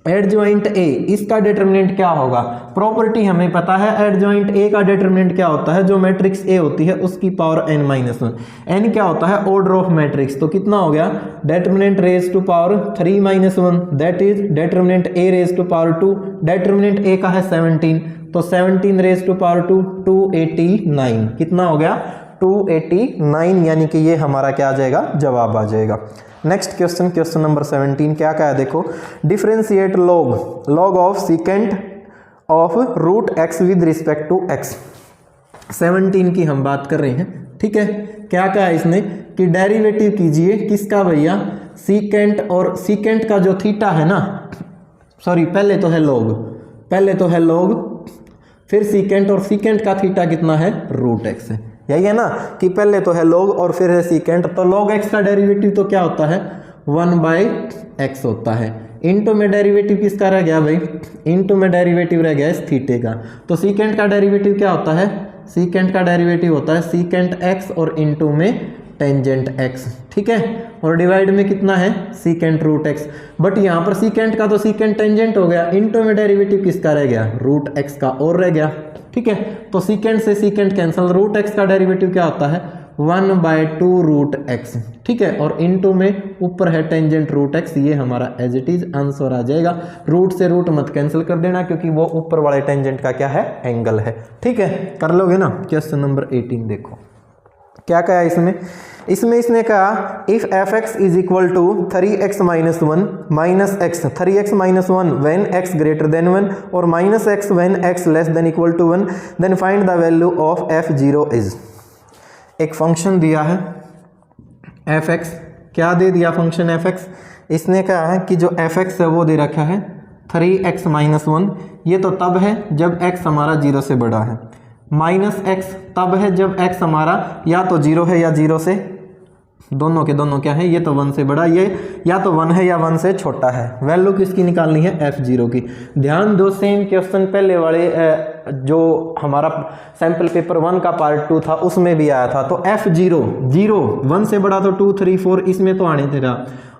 एडजॉइंट A इसका डिटरमिनेंट क्या होगा। प्रॉपर्टी हमें पता है, एडजॉइंट A का डिटरमिनेंट क्या होता है, जो मैट्रिक्स A होती है उसकी पावर n-1। n क्या होता है, ऑर्डर ऑफ मैट्रिक्स। तो कितना हो गया, determinant raise to power 3-1, that is determinant A raise to power 2। Determinant A का है 17, तो 17 रेज टू पावर 2 289। कितना हो गया 289, यानी कि ये हमारा क्या आ जाएगा, जवाब आ जाएगा। नेक्स्ट क्वेश्चन, क्वेश्चन नंबर 17 क्या क्या है देखो। Differentiate log of secant of root x with respect to x। 17 की हम बात कर रहे हैं। ठीक है, क्या क्या है इसने कि डेरिवेटिव कीजिए किसका भैया, सीकेंट, और सीकेंट का जो थीटा है ना, सॉरी पहले तो है लॉग, फिर सीकेंट, और सीकेंट का थीटा कितना है, रूट x है। यही है ना कि पहले तो है log और फिर है सीकेंट। तो log x का डेरिवेटिव तो क्या होता है, 1/x होता है। इनटू में डेरिवेटिव किसका रह गया भाई, इनटू में डेरिवेटिव रह गया इस थीटे का। तो सीकेंट का डेरिवेटिव क्या होता है, सीकेंट का डेरिवेटिव होता है सीकेंट x और इनटू में टेंजेंट x। ठीक है, और डिवाइड में कितना है, सीकेंट रूट x। बट यहाँ पर सीकेंट का तो सीकेंट टेंजेंट हो गया, इनटू में डेरिवेटिव किसका रह गया, रूट x का और रह गया। ठीक है, तो सीकेंट से सीकेंट कैंसल, रूट x का डेरिवेटिव क्या होता है 1/2 रूट x। ठीक है, और इनटू में ऊपर है टेंजेंट रूट x, ये हमारा एज इट इज आंसर आ जाएगा। रूट से रूट मत कैंसिल कर देना, क्योंकि वो ऊपर वाले टेंजेंट का क्या है, एंगल है। ठीक है, कर लोगे ना। क्वेश्चन नंबर 18 देखो क्या क्या है इसमें इसने कहा if fx is equal to 3x minus 1 minus x, 3x minus 1 when x greater than 1 और minus x when x less than equal to 1, then find the value of f0 is. एक function दिया है fx, क्या दे दिया function fx, इसने कहा है कि जो fx है वो दे रखा है 3x माइनस 1, ये तो तब है जब x हमारा 0 से बड़ा है, माइनस x तब है जब x हमारा या तो 0 है या 0 से, दोनों के दोनों क्या है, ये तो 1 से बड़ा, ये या तो 1 है या 1 से छोटा है। वैल्यू किसकी निकालनी है, f0 की। ध्यान दो, सेम क्वेश्चन पहले वाले जो हमारा सैंपल पेपर 1 का पार्ट 2 था उसमें भी आया था। तो f0 0, 1 से बड़ा तो 2 3 4, इसमें तो आने तेरा।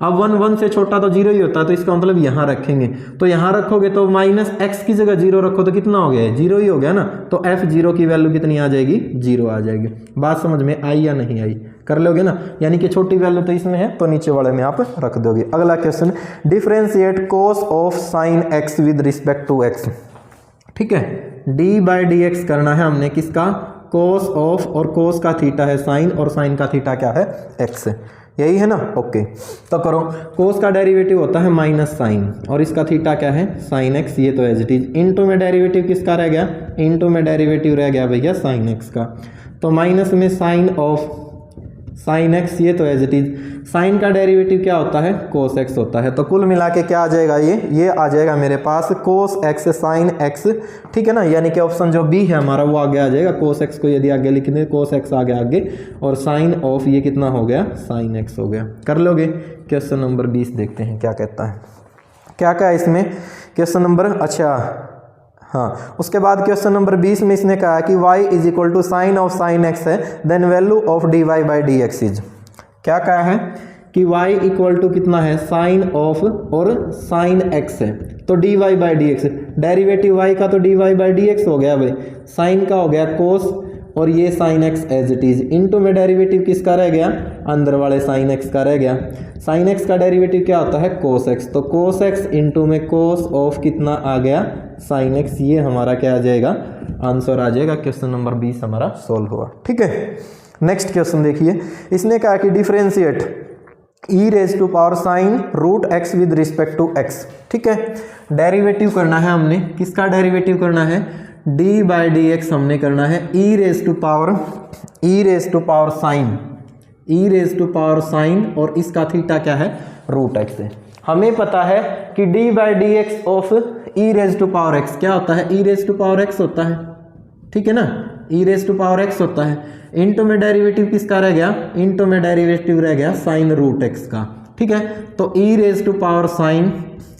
अब 1 से छोटा तो 0 ही होता है, तो इसका मतलब यहाँ रखेंगे, तो यहाँ रखोगे तो माइनस x की जगह 0 रखो तो कितना हो गया, 0 ही हो गया ना। तो f0 की वैल्यू कितनी आ जाएगी, 0 आ जाएगी। बात समझ में आई या नहीं आई, कर लोगे ना। यानी कि छोटी वैल्यू तो इसमें है, तो नीचे वाले में आप रख दोगे। अगला question, differentiate cos of sin x with respect to x। ठीक है, d/dx करना है हमने किसका, cos ऑफ, और cos का थीटा है sin, और sin का थीटा क्या है, x। यही है ना, ओके। तो करो, cos का डेरिवेटिव होता है माइनस साइन, और इसका थीटा क्या है, sin x, ये तो एज इट इज। इनटू में डेरिवेटिव किसका रह गया, इनटू में डेरिवेटिव रह गया भैया sin x का, तो माइनस में sin ऑफ sin x, ये तो एज इट इज। sin का डेरिवेटिव क्या होता है, cos x होता है। तो कुल मिला के क्या आ जाएगा, ये आ जाएगा मेरे पास cos x sin x। ठीक है ना, यानी कि ऑप्शन जो बी है हमारा वो आगे आ जाएगा। cos x को यदि आगे लिख दें, cos x आ गया आगे, और sin ऑफ ये कितना हो गया, sin x हो गया। कर लोगे। क्वेश्चन नंबर 20 देखते हैं क्या कहता है, क्या क्या है इसमें। क्वेश्चन नंबर, अच्छा हाँ, उसके बाद क्वेश्चन नंबर 20 में इसने कहा कि y is equal to sine of sine x है, then value of dy by D x is, क्या कहा है कि y इक्वल टू कितना है साइन ऑफ और साइन x है तो dy by D X, derivative y का तो dy बाई डी एक्स हो गया भाई, साइन का हो गया कोस और ये sine x as it is, into में डेरिवेटिव किसका रह गया, अंदर वाले साइन x का रह गया, साइन x का डेरिवेटिव क्या होता है कोस x, तो कोस x इनटू में कोस ऑफ कितना आ गया साइन x, ये हमारा क्या आ जाएगा आंसर आ जाएगा। क्वेश्चन नंबर 20 हमारा सोल्व हुआ। ठीक है, नेक्स्ट क्वेश्चन देखिए, इसने कहा कि differentiate e raise to power sine root x with respect to x। ठीक है, डेरिवेटिव करना है हमने, किसका डेरिवेटिव करना है, d बाई डी एक्स हमने करना है e raise to power sine और इसका थीटा क्या है रूट x है। हमें पता है कि d by D X of e raise to power x क्या होता है, e raise to power x होता है, ठीक है ना, e raise to power x होता है, इनटू में डेरिवेटिव किसका रह गया, इनटू में डेरिवेटिव रह गया साइन रूट x का। ठीक है, तो e raise to power sine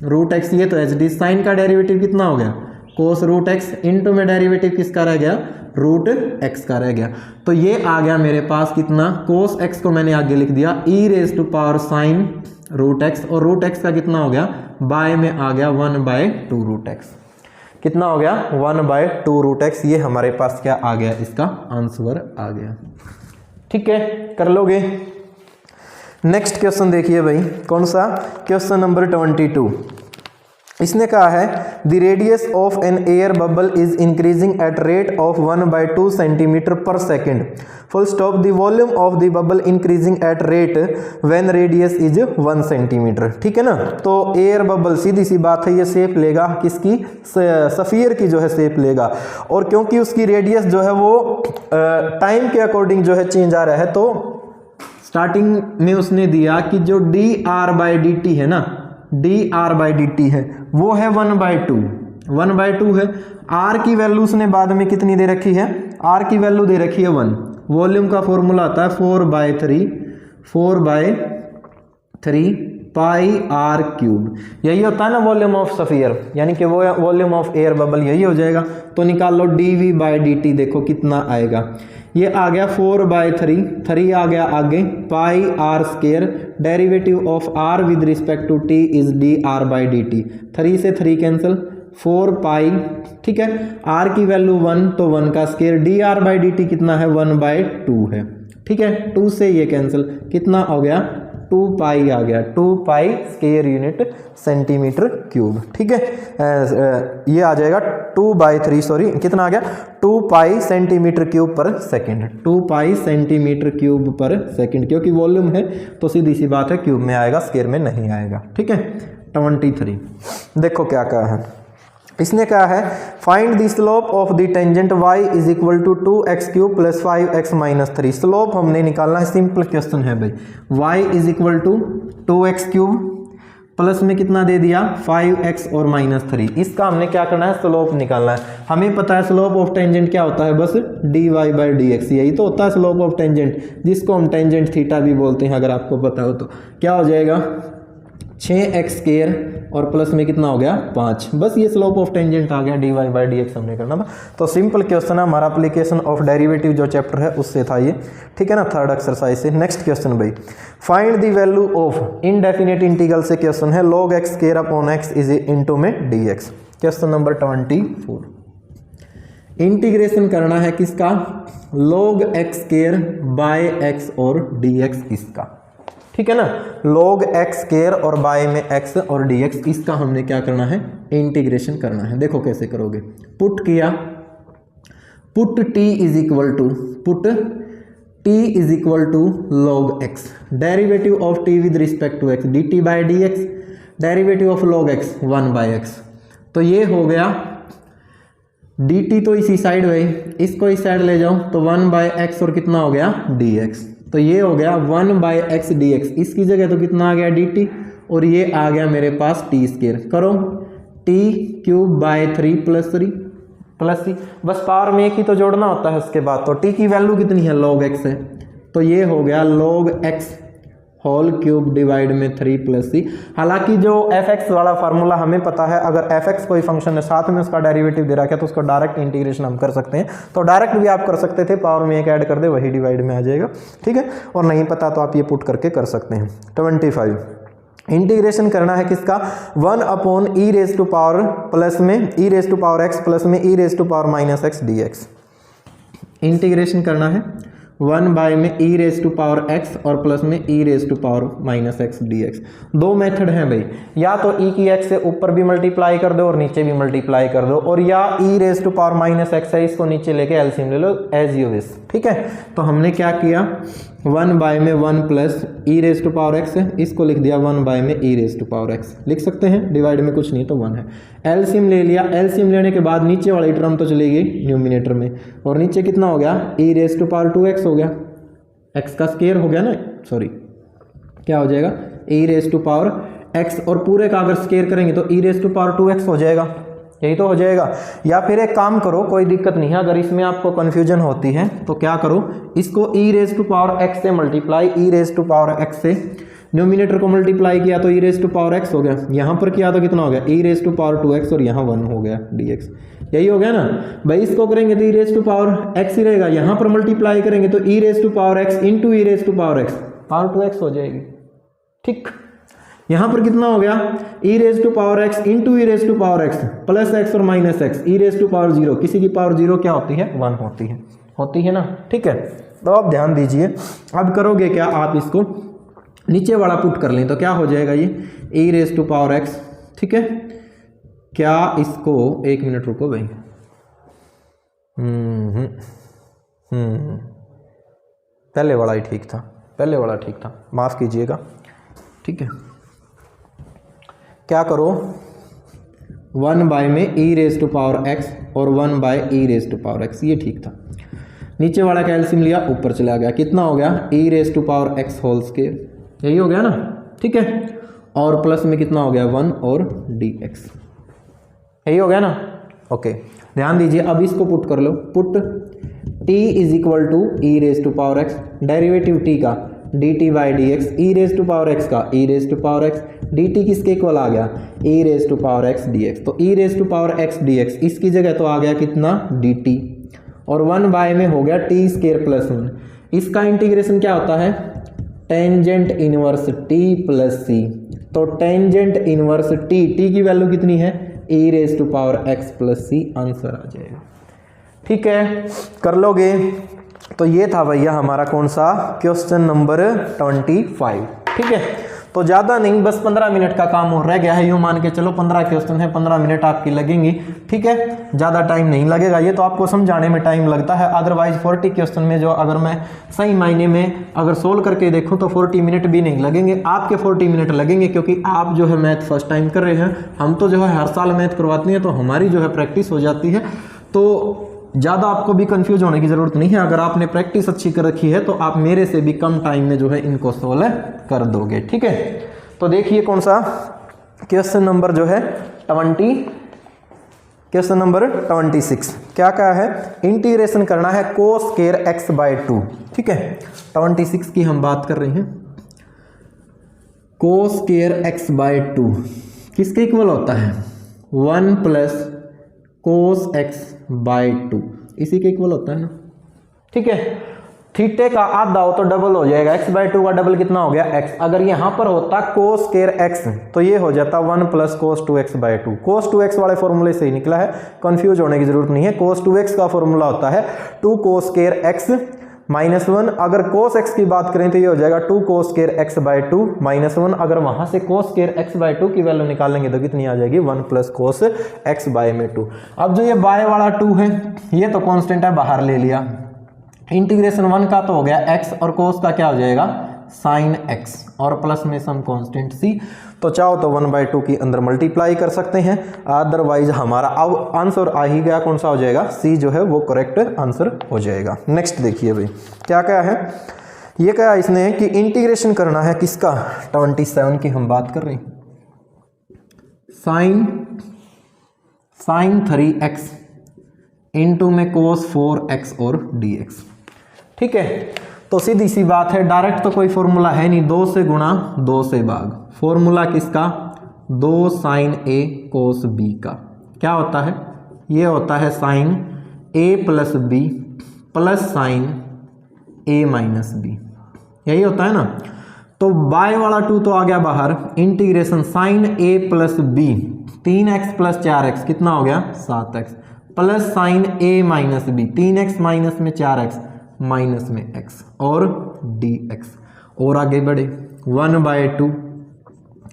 root x, ये तो एच डी, साइन का डेरिवेटिव कितना हो गया कोस रूट x, इनटू में डेरिवेटिव किसका रह गया रूट x का रह गया, तो ये आ गया मेरे पास कितना, कोस x को मैंने आगे लिख दिया e raise to power sine root x और रूट x का कितना हो गया बाय में आ गया 1/2 रूट x, कितना हो गया 1/2 रूट x, ये हमारे पास क्या आ गया, इसका आंसर आ गया। ठीक है, कर लोगे। नेक्स्ट क्वेश्चन देखिए भाई, कौन सा, क्वेश्चन नंबर 22। इसने कहा है the radius of an air bubble is increasing at rate of 1/2 centimetre per second, full stop, the volume of the bubble increasing at rate when radius is 1 centimetre. ठीक है ना, तो एयर बबल सीधी सी बात है ये शेप लेगा किसकी, sphere की जो है शेप लेगा, और क्योंकि उसकी रेडियस जो है वो टाइम के अकॉर्डिंग जो है चेंज आ रहा है, तो स्टार्टिंग में उसने दिया कि जो D r by d T है ना, D r by d T है वो है 1/2 है, आर की वैल्यू उसने बाद में कितनी दे रखी है, आर की वैल्यू दे रखी है 1, वॉल्यूम का फॉर्मूला आता है 4/3 पाई आर क्यूब, यही होता है ना वॉल्यूम ऑफ सफियर, यानी कि वो वॉल्यूम ऑफ एयर बबल यही हो जाएगा, तो निकाल लो d v by d t, देखो कितना आएगा, ये आ गया 4/3 आ गया आगे, pi r square, derivative of r with respect to t is d r by d t, 3 से 3 कैंसिल, 4 पाई, ठीक है, आर की वैल्यू 1 तो 1 का square, D r by d T कितना है 1/2 है, ठीक है, 2 से ये कैंसिल, कितना हो गया 2 पाई आ गया, 2 pi square unit centimetre cube. ठीक है, ये आ जाएगा 2/3, सॉरी कितना आ गया 2 पाई सेंटीमीटर क्यूब पर सेकंड, 2 पाई सेंटीमीटर क्यूब पर सेकंड, क्योंकि वॉल्यूम है तो सीधी सी बात है क्यूब में आएगा, स्केयर में नहीं आएगा। ठीक है, 23 देखो क्या कहा है, इसने कहा है find the slope of the tangent y is equal to 2x³ plus 5x minus 3, slope हमने निकालना है, सिंपल क्वेश्चन है भाई, y is equal to 2x³ plus में कितना दे दिया 5x और -3, इसका हमने क्या करना है स्लोप निकालना है। हमें पता है स्लोप ऑफ टेंजेंट क्या होता है, बस dy बाई डी एक्स, यही तो होता है स्लोप ऑफ टेंजेंट, जिसको हम टेंजेंट थीटा भी बोलते हैं, अगर आपको पता हो तो। क्या हो जाएगा 6x² और प्लस में कितना हो गया 5, बस ये स्लोप ऑफ टेंजेंट आ गया, dy बाई डी एक्स हमने करना था। तो सिंपल क्वेश्चन है हमारा, एप्लीकेशन ऑफ डेरिवेटिव जो चैप्टर है उससे था ये, ठीक है ना, थर्ड एक्सरसाइज से। नेक्स्ट क्वेश्चन भाई, find the value of indefinite integral से क्वेश्चन है, log x square upon x is into में dx। क्वेश्चन नंबर 24, इंटीग्रेशन करना है किसका, log x square by x और dx इसका, ठीक है ना, log x स्क्वायर और बाय में x और dx, इसका हमने क्या करना है इंटीग्रेशन करना है। देखो कैसे करोगे, पुट किया, put t is equal to log x, derivative of t with respect to x dt by D X, derivative of log x 1/x, तो ये हो गया dt, तो इसी साइड भाई, इसको इस साइड ले जाओ तो 1/x और कितना हो गया dx, तो ये हो गया 1/x dx, इसकी जगह तो कितना आ गया dt और ये आ गया मेरे पास t स्क्वायर, करो t³ बाय 3 प्लस c, बस पावर में एक ही तो जोड़ना होता है उसके बाद, तो t की वैल्यू कितनी है log x है, तो ये हो गया log x whole cube divide में 3 प्लस सी। हालांकि जो एफ एक्स वाला फार्मूला हमें पता है, अगर एफ एक्स कोई फंक्शन है साथ में उसका डेरिवेटिव दे रखा है तो उसको डायरेक्ट इंटीग्रेशन हम कर सकते हैं। तो डायरेक्ट भी आप कर सकते थे, पावर में एक ऐड कर दे वही डिवाइड में आ जाएगा, ठीक है। और नहीं पता तो आप ये पुट करके कर सकते हैं। 25 इंटीग्रेशन करना है किसका, 1 upon e raise to power plus में ई raise to power x plus में ई raise to power minus x d x. Integration करना है 1 बाय में ई रेज टू पावर एक्स और प्लस में ई raise to power minus x d x. दो method हैं भाई, या तो ई की एक्स से ऊपर भी मल्टीप्लाई कर दो और नीचे भी मल्टीप्लाई कर दो, और या e raise to power minus x है इसको नीचे लेके एलसीएम ले लो एज यू विश, ठीक है। तो हमने क्या किया, 1 बाय में 1 plus E raise to power X है, इसको लिख दिया 1 बाय में ई रेज टू पावर एक्स, लिख सकते हैं, डिवाइड में कुछ नहीं तो 1 है। एलसीएम ले लिया, एलसीएम लेने के बाद नीचे वाली टर्म तो चलेगी न्यूमिनेटर में, और नीचे कितना हो गया, e raise to power 2x हो गया, x का स्क्वायर हो गया ना, सॉरी क्या हो जाएगा, ई रेज टू पावर x, और पूरे का अगर स्क्वायर करेंगे तो ई रेज टू पावर 2x हो जाएगा, यही तो हो जाएगा। या फिर एक काम करो, कोई दिक्कत नहीं है, अगर इसमें आपको कंफ्यूजन होती है तो क्या करो, इसको E raise to power X से multiply, E raise to power X से न्यूमिनेटर को मल्टीप्लाई किया तो ई रेज टू पावर एक्स हो गया, यहाँ पर किया तो कितना हो गया, e raise to power 2x, और यहाँ 1 हो गया dx, यही हो गया ना भाई। इसको करेंगे तो ई रेज टू पावर एक्स ही रहेगा, यहाँ पर मल्टीप्लाई करेंगे तो ई raise to power x into e raise to power x, power 2x हो जाएगी, ठीक। यहाँ पर कितना हो गया, e raise to power x into e raise to power x plus x और minus x, e raise to power 0, किसी की पावर 0 क्या होती है, 1 होती है ना, ठीक है। तो आप ध्यान दीजिए, अब करोगे क्या, आप इसको नीचे वाला पुट कर लें तो क्या हो जाएगा, ये ई रेज टू पावर एक्स, ठीक है। क्या इसको, एक मिनट रुको भाई, पहले वाला ही ठीक था, पहले वाला ठीक था, माफ कीजिएगा, ठीक है। क्या करो, 1 बाय में ई रेज टू पावर एक्स और 1 by E raise to power X, ये ठीक था। नीचे वाला का एलसीएम लिया, ऊपर चला गया, कितना हो गया, e raise to power x whole square, यही हो गया ना, ठीक है। और प्लस में कितना हो गया, 1 और dx, यही हो गया ना, ओके। ध्यान दीजिए, अब इसको पुट कर लो, put t is equal to e raise to power x, derivative t का dt by D x, e raise to power x का e raise to power x, dt किसके इक्वल आ गया, e raise to power x dx, तो ई raise to power x dx, इसकी जगह तो आ गया कितना, dt, और 1 बाय में हो गया टी स्क्वायर प्लस 1। इसका इंटीग्रेशन क्या होता है, tangent inverse t plus c, तो टेंजेंट इनवर्स t की वैल्यू कितनी है, e raise to power x plus c, answer आ जाएगा, ठीक है। कर लोगे, तो ये था भैया हमारा कौन सा, क्वेश्चन नंबर 25, ठीक है। तो ज़्यादा नहीं, बस 15 मिनट का काम और रह गया है, यूँ मान के चलो 15 क्वेश्चन है, 15 मिनट आपकी लगेंगी, ठीक है, ज़्यादा टाइम नहीं लगेगा, ये तो आपको समझाने में टाइम लगता है। अदरवाइज 40 क्वेश्चन में जो अगर मैं सही मायने में अगर सोल्व करके देखूँ तो 40 मिनट भी नहीं लगेंगे, आपके 40 मिनट लगेंगे, क्योंकि आप जो है मैथ फर्स्ट टाइम कर रहे हैं, हम तो जो है हर साल मैथ करवाते हैं, तो हमारी जो है प्रैक्टिस हो जाती है, तो ज़्यादा आपको भी कंफ्यूज होने की ज़रूरत नहीं है। अगर आपने प्रैक्टिस अच्छी कर रखी है तो आप मेरे से भी कम टाइम में जो है इनको सोल्व कर दोगे, ठीक है। तो देखिए कौन सा क्वेश्चन नंबर जो है क्वेश्चन नंबर 26, क्या क्या है, इंटीग्रेशन करना है कोस स्क्वायर एक्स बाय 2, ठीक है। 26 की हम बात कर रहे हैं, कोस स्क्वायर एक्स बाय 2 किसके इक्वल होता है, 1 प्लस कोस एक्स बाय 2, इसी के इक्वल होता है ना, ठीक है। थीटे का आधा हो तो डबल हो जाएगा, x बाय 2 का डबल कितना हो गया, x। अगर यहाँ पर होता कोस स्क्वायर x तो ये हो जाता 1 प्लस कोस 2x बाय 2, कोस 2x वाले फॉर्मूले से ही निकला है, कंफ्यूज होने की जरूरत नहीं है। कोस 2x का फॉर्मूला होता है 2 कोस स्क्वायर x माइनस 1, अगर कोस x की बात करें तो ये हो जाएगा 2 cos square x by 2 minus 1, अगर वहां से कोस स्क्वायर x बाय 2 की वैल्यू निकालेंगे तो कितनी आ जाएगी, 1 प्लस कोस x बाय में 2। अब जो ये बाय वाला 2 है ये तो कांस्टेंट है, बाहर ले लिया, इंटीग्रेशन 1 का तो हो गया x, और कोस का क्या हो जाएगा, साइन x, और प्लस में सम कांस्टेंट c, तो चाहो तो 1/2 की अंदर मल्टीप्लाई कर सकते हैं, अदरवाइज हमारा अब आंसर आ ही गया, कौन सा हो जाएगा, c जो है वो करेक्ट आंसर हो जाएगा। नेक्स्ट देखिए भाई क्या क्या है, ये क्या इसने कि इंटीग्रेशन करना है किसका, 27 की हम बात कर रहे हैं, साइन 3x इंटू में कोस 4x और dx, ठीक है। तो सीधी सी बात है, डायरेक्ट तो कोई फॉर्मूला है नहीं, 2 से गुणा 2 से भाग। फॉर्मूला किसका? 2 साइन ए कोस बी का क्या होता है? ये होता है sign a plus B plus sine a minus B, यही होता है ना। तो बाय वाला 2 तो आ गया बाहर, integration sine a plus b 3x plus 4x कितना हो गया? 7x plus sine a minus b 3x minus में 4x माइनस में x और dx। और आगे बढ़े 1/2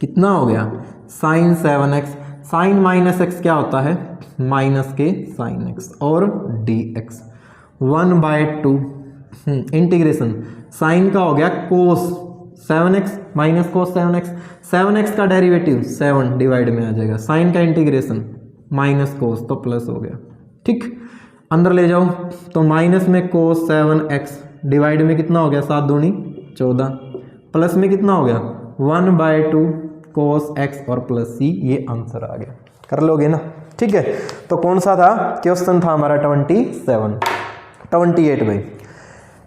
कितना हो गया? Sign 7x, sign minus x क्या होता है? माइनस के साइन x और dx 1/2 इंटीग्रेशन साइन का हो गया कोस 7x minus cos 7x, 7x का डेरिवेटिव 7 डिवाइड में आ जाएगा, साइन का इंटीग्रेशन माइनस कोस तो प्लस हो गया। ठीक, अंदर ले जाओ तो माइनस में कोस 7x डिवाइड में कितना हो गया? 7 दूनी 14 प्लस में कितना हो गया? 1/2 कोस x और प्लस c, ये आंसर आ गया। कर लोगे ना? ठीक है, तो कौन सा था क्वेश्चन? था हमारा 28 भाई।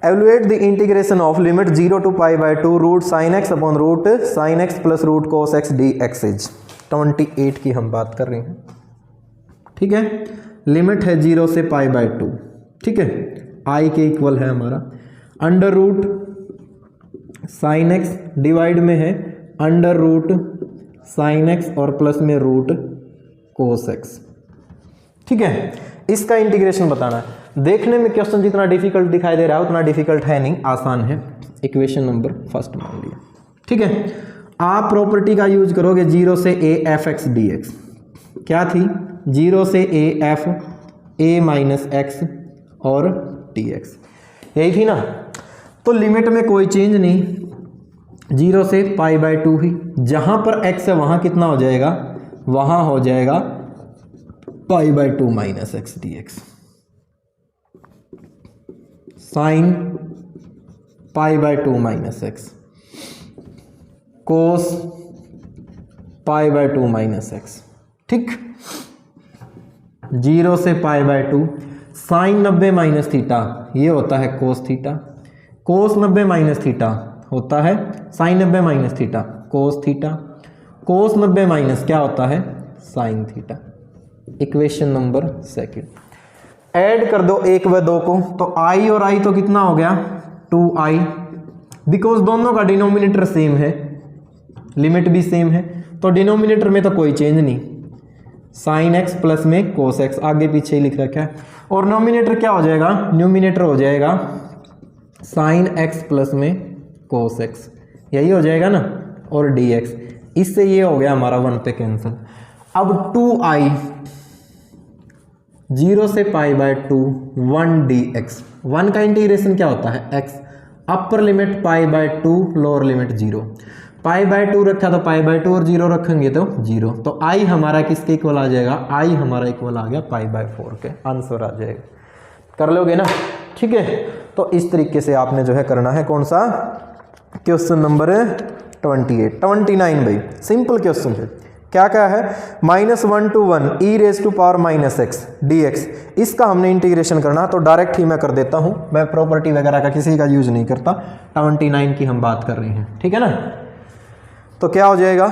Evaluate the integration of limit 0 to π/2 root sine x upon root sine x plus root cos x d x is 28 की हम बात कर रहे हैं। ठीक है, लिमिट है 0 से π/2, ठीक है, i के इक्वल है हमारा under root sine X divide में है अंडर रूट साइन एक्स और प्लस में रूट कोस एक्स। ठीक है, इसका इंटीग्रेशन बताना है। देखने में क्वेश्चन जितना डिफिकल्ट दिखाई दे रहा है उतना डिफिकल्ट है नहीं, आसान है। इक्वेशन नंबर फर्स्ट मान लिया। ठीक है, आप प्रॉपर्टी का यूज करोगे 0 से a f x dx। क्या थी? 0 से a f a minus x और dx, यही थी ना। तो लिमिट में कोई चेंज नहीं, 0 से π/2 ही, जहां पर x है वहां कितना हो जाएगा? वहां हो जाएगा π/2 minus x dx sine π/2 minus x cos π/2 minus x. ठीक, 0 से π/2 साइन 90 माइनस थीटा ये होता है cos theta, cos 90 minus theta होता है sine 90 minus theta cos theta, cos 90 minus क्या होता है? Sine theta. Equation number second, add कर दो 1 व 2 को, तो i और i तो कितना हो गया? 2i, बिकॉज दोनों का डिनोमिनेटर सेम है, लिमिट भी सेम है, तो डिनोमिनेटर में तो कोई चेंज नहीं, साइन एक्स प्लस में कोस एक्स आगे पीछे ही लिख रखा है। और नोमिनेटर क्या हो जाएगा? न्यूमिनेटर हो जाएगा साइन एक्स प्लस में कोस एक्स, यही हो जाएगा ना, और dx। इससे ये हो गया हमारा 1 पे कैंसिल। अब 2i 0 से π/2 1 dx, 1 का इंटीग्रेशन क्या होता है? x, upper limit π/2 lower limit 0, π/2 रखा तो π/2 और 0 रखेंगे तो 0, तो i हमारा किसके इक्वल आ जाएगा? i हमारा इक्वल आ गया π/4 के, आंसर आ जाएगा। कर लोगे ना? ठीक है, तो इस तरीके से आपने जो है करना है। कौन सा क्वेश्चन नंबर 29 भाई, सिंपल क्वेश्चन है। क्या क्या है? -1 to 1 e⁻⁻x dx, इसका हमने इंटीग्रेशन करना, तो डायरेक्ट ही मैं कर देता हूं, मैं प्रॉपर्टी वगैरह का किसी का यूज नहीं करता। 29 की हम बात कर रहे हैं, ठीक है ना। तो क्या हो जाएगा?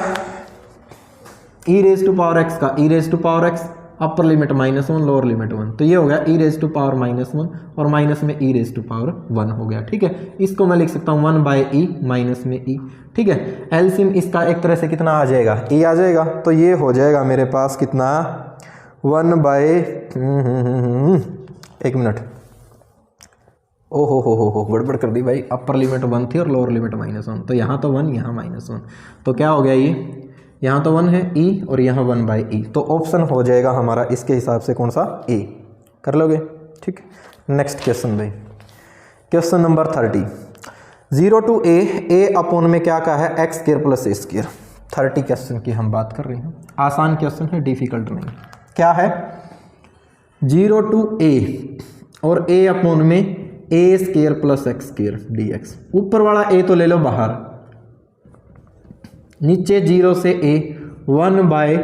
e⁻x का e⁻x अपर लिमिट -1 लोअर लिमिट 1, तो ये हो गया e⁻−1 और माइनस में e⁻1 हो गया। ठीक है, इसको मैं लिख सकता हूँ 1/e माइनस में e। ठीक है, एलसीएम इसका एक तरह से कितना आ जाएगा? e आ जाएगा, तो ये हो जाएगा मेरे पास कितना? 1 मिनट, ओहो गड़बड़ कर दी भाई, अपर लिमिट 1 थी और लोअर लिमिट -1, तो यहाँ तो 1 यहाँ -1, तो क्या हो गया? ये यहाँ तो 1 है e और यहाँ 1/e, तो ऑप्शन हो जाएगा हमारा इसके हिसाब से कौन सा? a। कर लोगे? ठीक, नेक्स्ट क्वेश्चन भाई, question number 30, 0 to a upon में क्या क्या है? x² + a²। 30 क्वेश्चन की हम बात कर रहे हैं, आसान क्वेश्चन है, डिफिकल्ट नहीं। क्या है? 0 to a और a अपॉन में a² + x² dx। ऊपर वाला a तो ले लो बाहर, नीचे 0 से a 1/a²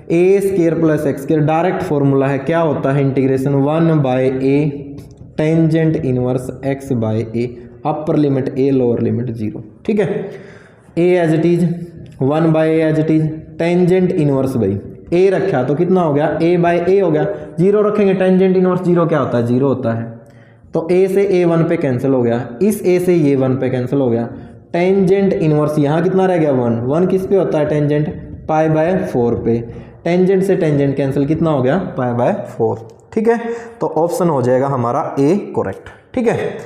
+ x², direct formula है, क्या होता है? Integration 1/a tangent inverse x/a upper limit a lower limit 0, ठीक है। A as it is 1 by a as it is, tangent inverse भाई ए रखा तो कितना हो गया ए बाय ए हो गया, 0 रखेंगे टेंजेंट इनवर्स 0 क्या होता है 0 होता है, तो ए से ए 1 पे कैंसिल हो गया, इस ए से ये 1 पे कैंसिल हो गया, टेंजेंट इनवर्स यहाँ कितना रह गया 1, 1 किस पे होता है टेंजेंट पाई बाय 4 पे, टेंजेंट से टेंजेंट कैंसिल कितना हो गया पाई बाय 4, ठीक है। तो ऑप्शन हो जाएगा हमारा ए करेक्ट, ठीक है।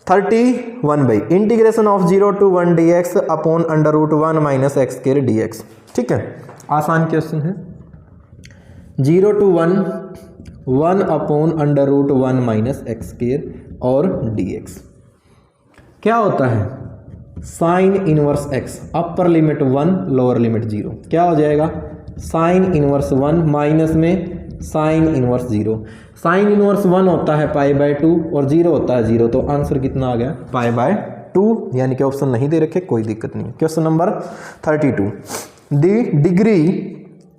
31 भाई integration of 0 to 1 dx upon under root 1 minus X square dx, ठीक है, आसान क्वेश्चन है। 0 to 1 upon under root 1 minus X square और dx क्या होता है sine inverse x, upper limit 1 lower limit 0, क्या हो जाएगा साइन इनवर्स 1 माइनस में साइन इनवर्स 0, साइन इनवर्स 1 होता है पाई बाय 2 और 0 होता है 0, तो आंसर कितना आ गया पाई बाय 2, यानी कि ऑप्शन नहीं दे रखे, कोई दिक्कत नहीं। Question number 32, the degree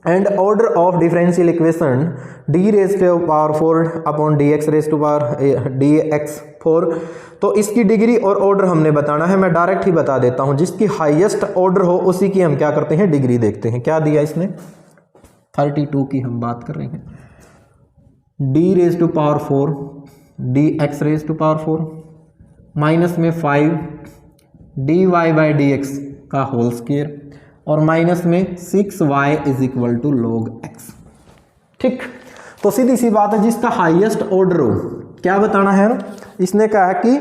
and order of differential equation D raise to power 4 upon D x raise to power D X 4, तो इसकी डिग्री और ऑर्डर हमने बताना है, मैं डायरेक्ट ही बता देता हूं, जिसकी हाईएस्ट ऑर्डर हो उसी की हम क्या करते हैं डिग्री देखते हैं। क्या दिया इसने 32 की हम बात कर रहे हैं, d raise to power 4 d x raise to power 4 minus में 5 d y by D x का होल स्क्वायर और माइनस में 6y is equal to log x, ठीक। तो सीधी सी बात है जिसका हाईएस्ट ऑर्डर हो क्या बताना है, इसने कहा है कि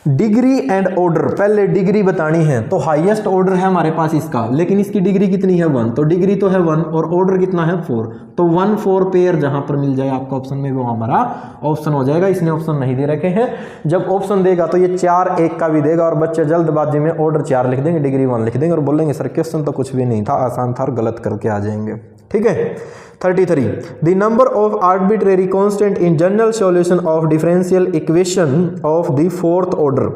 डिग्री एंड ऑर्डर, पहले डिग्री बतानी है, तो हाईएस्ट ऑर्डर है हमारे पास इसका, लेकिन इसकी डिग्री कितनी है 1, तो डिग्री तो है 1 और ऑर्डर कितना है 4, तो 1 4 पेयर जहां पर मिल जाए आपको ऑप्शन में वो हमारा ऑप्शन हो जाएगा। इसने ऑप्शन नहीं दे रखे हैं, जब ऑप्शन देगा तो ये 4 1 का भी देगा और बच्चे जल्दबाजी में ऑर्डर 4 लिख देंगे डिग्री 1 लिख देंगे और बोलेंगे सर क्वेश्चन तो कुछ भी नहीं था, आसान था और गलत करके आ जाएंगे, ठीक है। 33 the number of arbitrary constant in general solution of differential equation of the fourth order,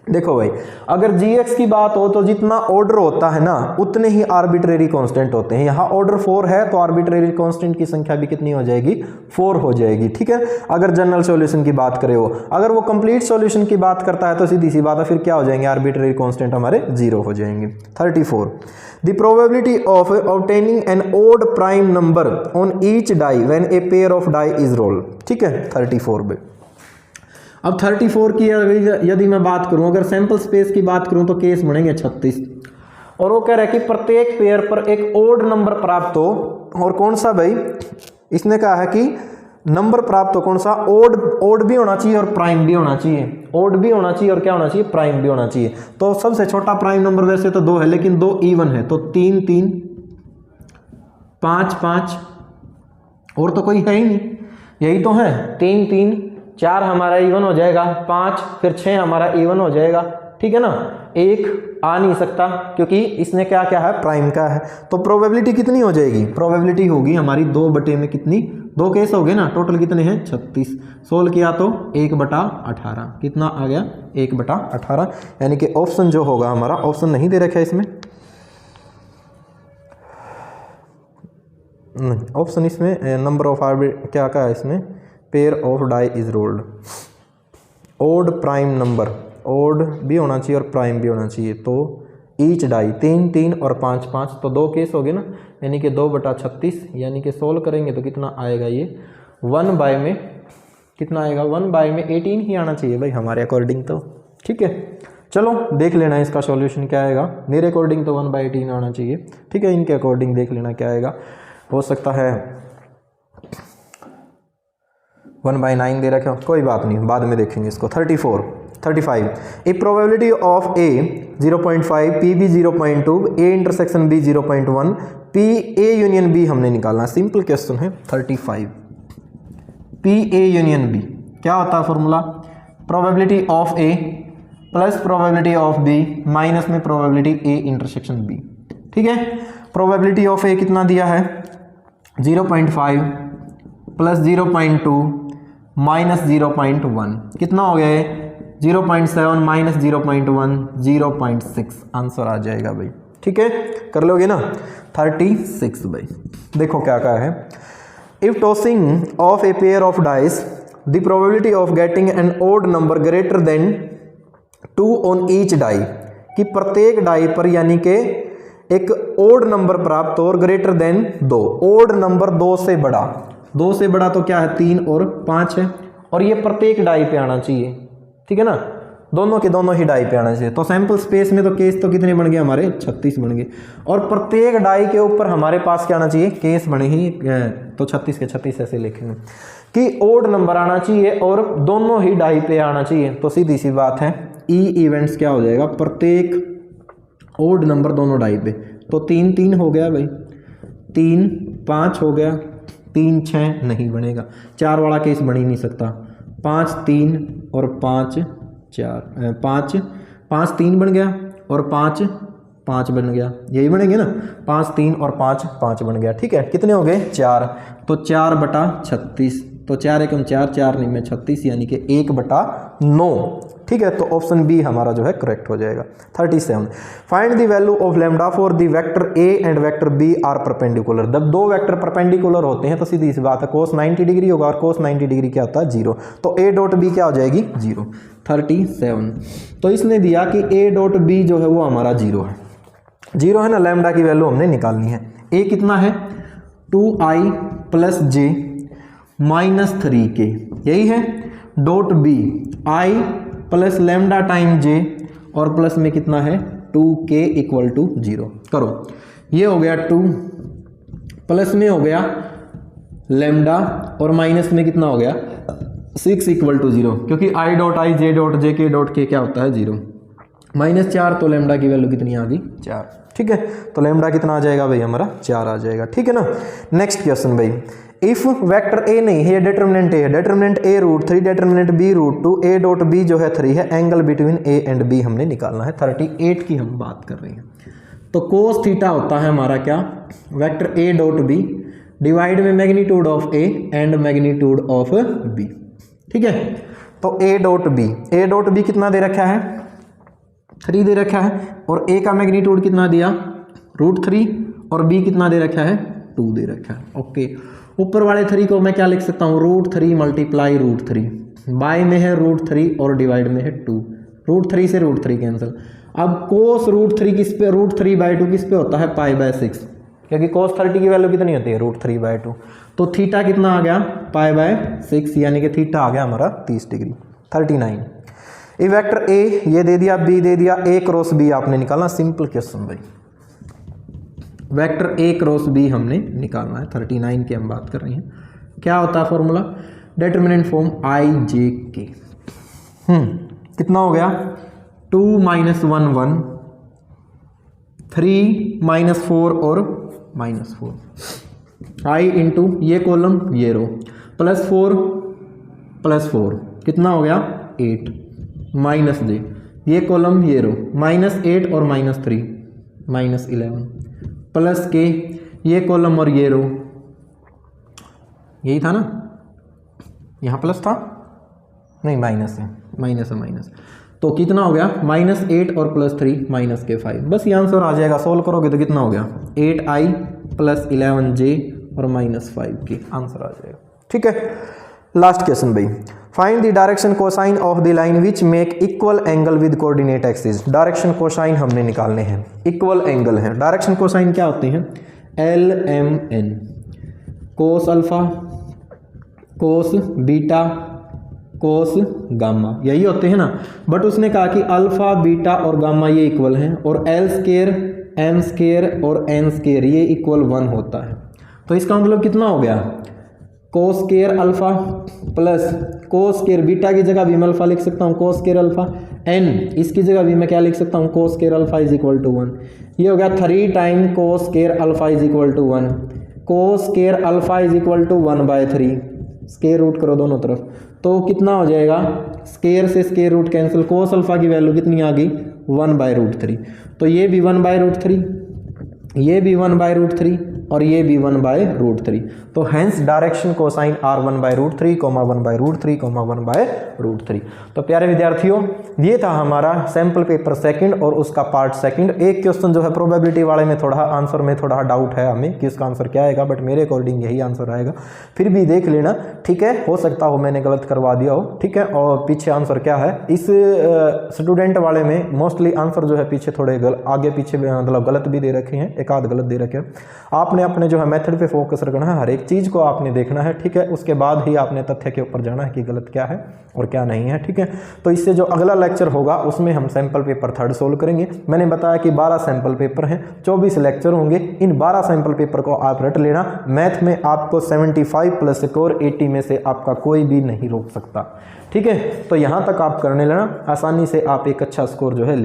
देखो भाई अगर gx की बात हो तो जितना ऑर्डर होता है ना उतने ही आर्बिट्रेरी कांस्टेंट होते हैं, यहाँ ऑर्डर 4 है तो आर्बिट्रेरी कांस्टेंट की संख्या भी कितनी हो जाएगी 4 हो जाएगी, ठीक है। अगर जनरल सॉल्यूशन की बात करें वो, अगर वो कंप्लीट सॉल्यूशन की बात करता है तो सीधी सी बात है फिर क्या हो जाएंगे आर्बिट्रेरी कांस्टेंट हमारे 0 हो जाएंगे। 34 the probability of obtaining an odd prime number on each die when a pair of die is rolled, ठीक है 34 में। अब 34 की यदि मैं बात करूं, अगर सैंपल स्पेस की बात करूं तो केस बनेंगे 36 और वो कह रहा है कि प्रत्येक पेयर पर एक ओड नंबर प्राप्त हो, और कौन सा भाई इसने कहा है कि नंबर प्राप्त हो कौन सा ओड भी होना चाहिए और प्राइम भी होना चाहिए, ओड भी होना चाहिए और क्या होना चाहिए प्राइम भी होना चाहिए। तो सबसे छोटा प्राइम नंबर वैसे तो 2 है लेकिन 2 इवन है, तो 3 3 5 5 और तो कोई है ही नहीं, यही तो है 3 3 4 हमारा इवन हो जाएगा, 5 फिर 6 हमारा इवन हो जाएगा, ठीक है ना। 1 आ नहीं सकता क्योंकि इसने क्या क्या है प्राइम का है, तो प्रोबेबिलिटी कितनी हो जाएगी, प्रोबेबिलिटी होगी हमारी 2 बटे में कितनी 2 केस हो गए ना, टोटल कितने हैं 36, सोल्व किया तो 1/18 कितना आ गया 1/18, यानी कि ऑप्शन जो होगा हमारा, ऑप्शन नहीं दे रखा है इसमें, ऑप्शन इसमें नंबर ऑफ आर्बिट क्या का है इसमें, pair of die is rolled, odd prime number, odd भी होना चाहिए और प्राइम भी होना चाहिए, तो ईच डाई 3 3 और 5 5, तो 2 केस हो गए ना, यानी कि 2/36, यानी कि सोल्व करेंगे तो कितना आएगा ये 1 बाय में कितना आएगा 1 बाय में 18 ही आना चाहिए भाई हमारे अकॉर्डिंग तो, ठीक है। चलो देख लेना इसका सॉल्यूशन क्या आएगा, मेरे अकॉर्डिंग तो 1/18 आना चाहिए, ठीक है, इनके अकॉर्डिंग देख लेना क्या आएगा, हो सकता है 1/9 दे रखा, कोई बात नहीं बाद में देखेंगे इसको। 35 a probability of a 0.5 p b 0.2 a intersection b 0.1 p a union b हमने निकालना, सिंपल क्वेश्चन है। 35 पी ए यूनियन बी क्या होता है formula, probability of a plus probability of b minus में प्रोबेबिलिटी ए इंटरसेक्शन बी, ठीक है। Probability of ए कितना दिया है 0.5 प्लस 0.2 माइनस 0.1 कितना हो गया है 0.7 माइनस 0.1 0.6 आंसर आ जाएगा भाई, ठीक है, कर लोगे ना। 36 भाई देखो क्या कहा है, if tossing of a pair of dice the probability of getting an odd number greater than 2 on each die, कि प्रत्येक डाई पर यानी कि एक ओड नंबर प्राप्त और ग्रेटर देन 2, ओड नंबर 2 से बड़ा, 2 से बड़ा तो क्या है 3 और 5 है, और ये प्रत्येक डाई पे आना चाहिए, ठीक है ना, दोनों के दोनों ही डाई पे आना चाहिए। तो सैंपल स्पेस में तो केस तो कितने बन गए हमारे 36 बन गए, और प्रत्येक डाई के ऊपर हमारे पास क्या आना चाहिए, केस बने ही, तो 36 के 36 ऐसे लिखेंगे कि ओड नंबर आना चाहिए और दोनों ही डाई पे आना चाहिए। तो सीधी सी बात है ई इवेंट्स क्या हो जाएगा, प्रत्येक ओड नंबर दोनों डाई पे, तो 3 3 हो गया भाई, 3 5 हो गया, 3 6 नहीं बनेगा, 4 वाला केस बन ही नहीं सकता, 5 3 और 5 4, 5 5 3 बन गया और 5 5 बन गया, यही बनेंगे ना, 5 3 और 5 5 बन गया, ठीक है। कितने हो गए 4, तो 4/36, तो 4 एकम 4, 4 नहीं में 36 यानी कि 1/9, ठीक है। तो ऑप्शन बी हमारा जो है करेक्ट हो जाएगा। 37, find the value of lambda for the vector a and vector b are perpendicular. जब दो वेक्टर परपेंडिकुलर होते हैं तो सीधी सी बात है cos 90 डिग्री होगा, और cos 90 डिग्री क्या होता है 0, तो a डॉट बी क्या हो जाएगी 0। 37, तो इसने दिया कि a डॉट बी जो है वो हमारा 0 है, 0 है ना, लैम्डा की वैल्यू हमने निकालनी है। a कितना है 2i plus j minus 3k, यही है, dot b i plus lambda time j और प्लस में कितना है 2k इक्वल टू 0। करो, ये हो गया 2, प्लस में हो गया लैम्डा और माइनस में कितना हो गया 6 इक्वल टू 0, क्योंकि i dot i j dot j k dot k क्या होता है 0, -4, तो लैम्डा की वैल्यू कितनी आ गई 4, ठीक है। तो लैम्डा कितना आ जाएगा भाई हमारा 4 आ जाएगा, ठीक है ना। नेक्स्ट क्वेश्चन भाई, इफ वेक्टर ए नहीं है, डिटर्मिनेंट ए है, determinant a √3, determinant b √2, a dot b जो है 3 है, angle between a and b हमने निकालना है। 38 की हम बात कर रहे हैं, तो कोस थीटा होता है हमारा क्या, vector a dot b divide में magnitude of a and magnitude of b, ठीक है। तो ए डॉट बी कितना दे रखा है 3 दे रखा है, और ए का मैग्नीट्यूड कितना दिया √3, और बी कितना दे रखा है 2 दे रखा है, ओके। ऊपर वाले 3 को मैं क्या लिख सकता हूँ √3 मल्टीप्लाई √3, बाय में है √3 और डिवाइड में है 2, √3 से √3 कैंसिल। अब कोस √3 किस पे, √3/2 किस पे होता है π/6, क्योंकि कोस 30 की वैल्यू कितनी होती है √3/2, तो थीटा कितना आ गया π/6, यानी कि थीटा आ गया हमारा 30 डिग्री। 39, ये वेक्टर ए ये दे दिया, बी दे दिया, ए क्रॉस बी आपने निकालना, सिंपल क्वेश्चन भाई, वेक्टर ए क्रॉस बी हमने निकालना है। 39 की हम बात कर रहे हैं, क्या होता है formula, determinant form i j k, कितना हो गया 2 - 1 1, 3 - 4 और -4, i इंटू ये कॉलम ये रो, +4 +4 कितना हो गया 8, माइनस j ये कॉलम ये रो, -8 और -3 -11, प्लस के ये कॉलम और ये रो, यही था ना, यहाँ प्लस था नहीं, माइनस है, माइनस, तो कितना हो गया -8 और +3 -5, बस ये आंसर आ जाएगा। सोल्व करोगे तो कितना हो गया 8i + 11j और -5 के आंसर आ जाएगा, ठीक है। लास्ट क्वेश्चन भाई, find the direction cosine of the line which make equal angle with coordinate axis. Direction cosine हमने निकालने हैं, इक्वल एंगल है। डायरेक्शन कोसाइन क्या होते हैं, LMN, cos alpha, cos beta, cos gamma, यही होते हैं ना। बट उसने कहा कि अल्फा बीटा और गामा ये इक्वल हैं, और L² M² और N² ये इक्वल 1 होता है। तो इसका मतलब कितना हो गया, cos² alpha plus cos² beta की जगह भी मैं अल्फा लिख सकता हूँ, cos² अल्फा, n इसकी जगह भी मैं क्या लिख सकता हूँ, cos² अल्फा = 1। ये हो गया 3 time cos² alpha = 1, cos² alpha = 1/3, square root करो दोनों तरफ, तो कितना हो जाएगा, स्क्वायर से square root cancel, cos alpha की वैल्यू कितनी आ गई 1/√3, तो ये भी 1/√3, ये भी 1/√3, और ये भी 1/√3। तो हेंस डायरेक्शन कोसाइन r 1/√3, 1/√3, 1/√3। तो प्यारे विद्यार्थियों, ये था हमारा सैंपल पेपर सेकंड और उसका पार्ट सेकंड। एक क्वेश्चन जो है प्रोबेबिलिटी वाले में थोड़ा आंसर में थोड़ा डाउट है हमें कि इसका आंसर क्या आएगा, बट मेरे अकॉर्डिंग यही आंसर आएगा। फिर भी देख लेना, ठीक है, हो सकता हो मैंने गलत करवा दिया हो, ठीक है। और पीछे आंसर क्या है, इस स्टूडेंट वाले में मोस्टली आंसर जो है पीछे थोड़े आगे पीछे मतलब गलत भी दे रखे हैं, एक आध गलत दे रखे हैं। आपने अपने जो है मेथड पे फोकस रखना है, हर एक चीज़ को आपने देखना है, ठीक है। उसके बाद ही आपने तथ्य के ऊपर जाना है कि गलत क्या है और क्या नहीं है, ठीक है। तो इससे जो अगला लेक्चर होगा उसमें हम सैंपल पेपर थर्ड सोल्व करेंगे। मैंने बताया कि 12 सैंपल पेपर हैं, 24 लेक्चर होंगे। इन 12 सैंपल पेपर को आप रट लेना। मैथ में आपको 75 प्लस स्कोर 80 में से आपका कोई भी नहीं रोक सकता, ठीक है। तो यहाँ तक आप करने लेना, आसानी से आप एक अच्छा स्कोर जो है ले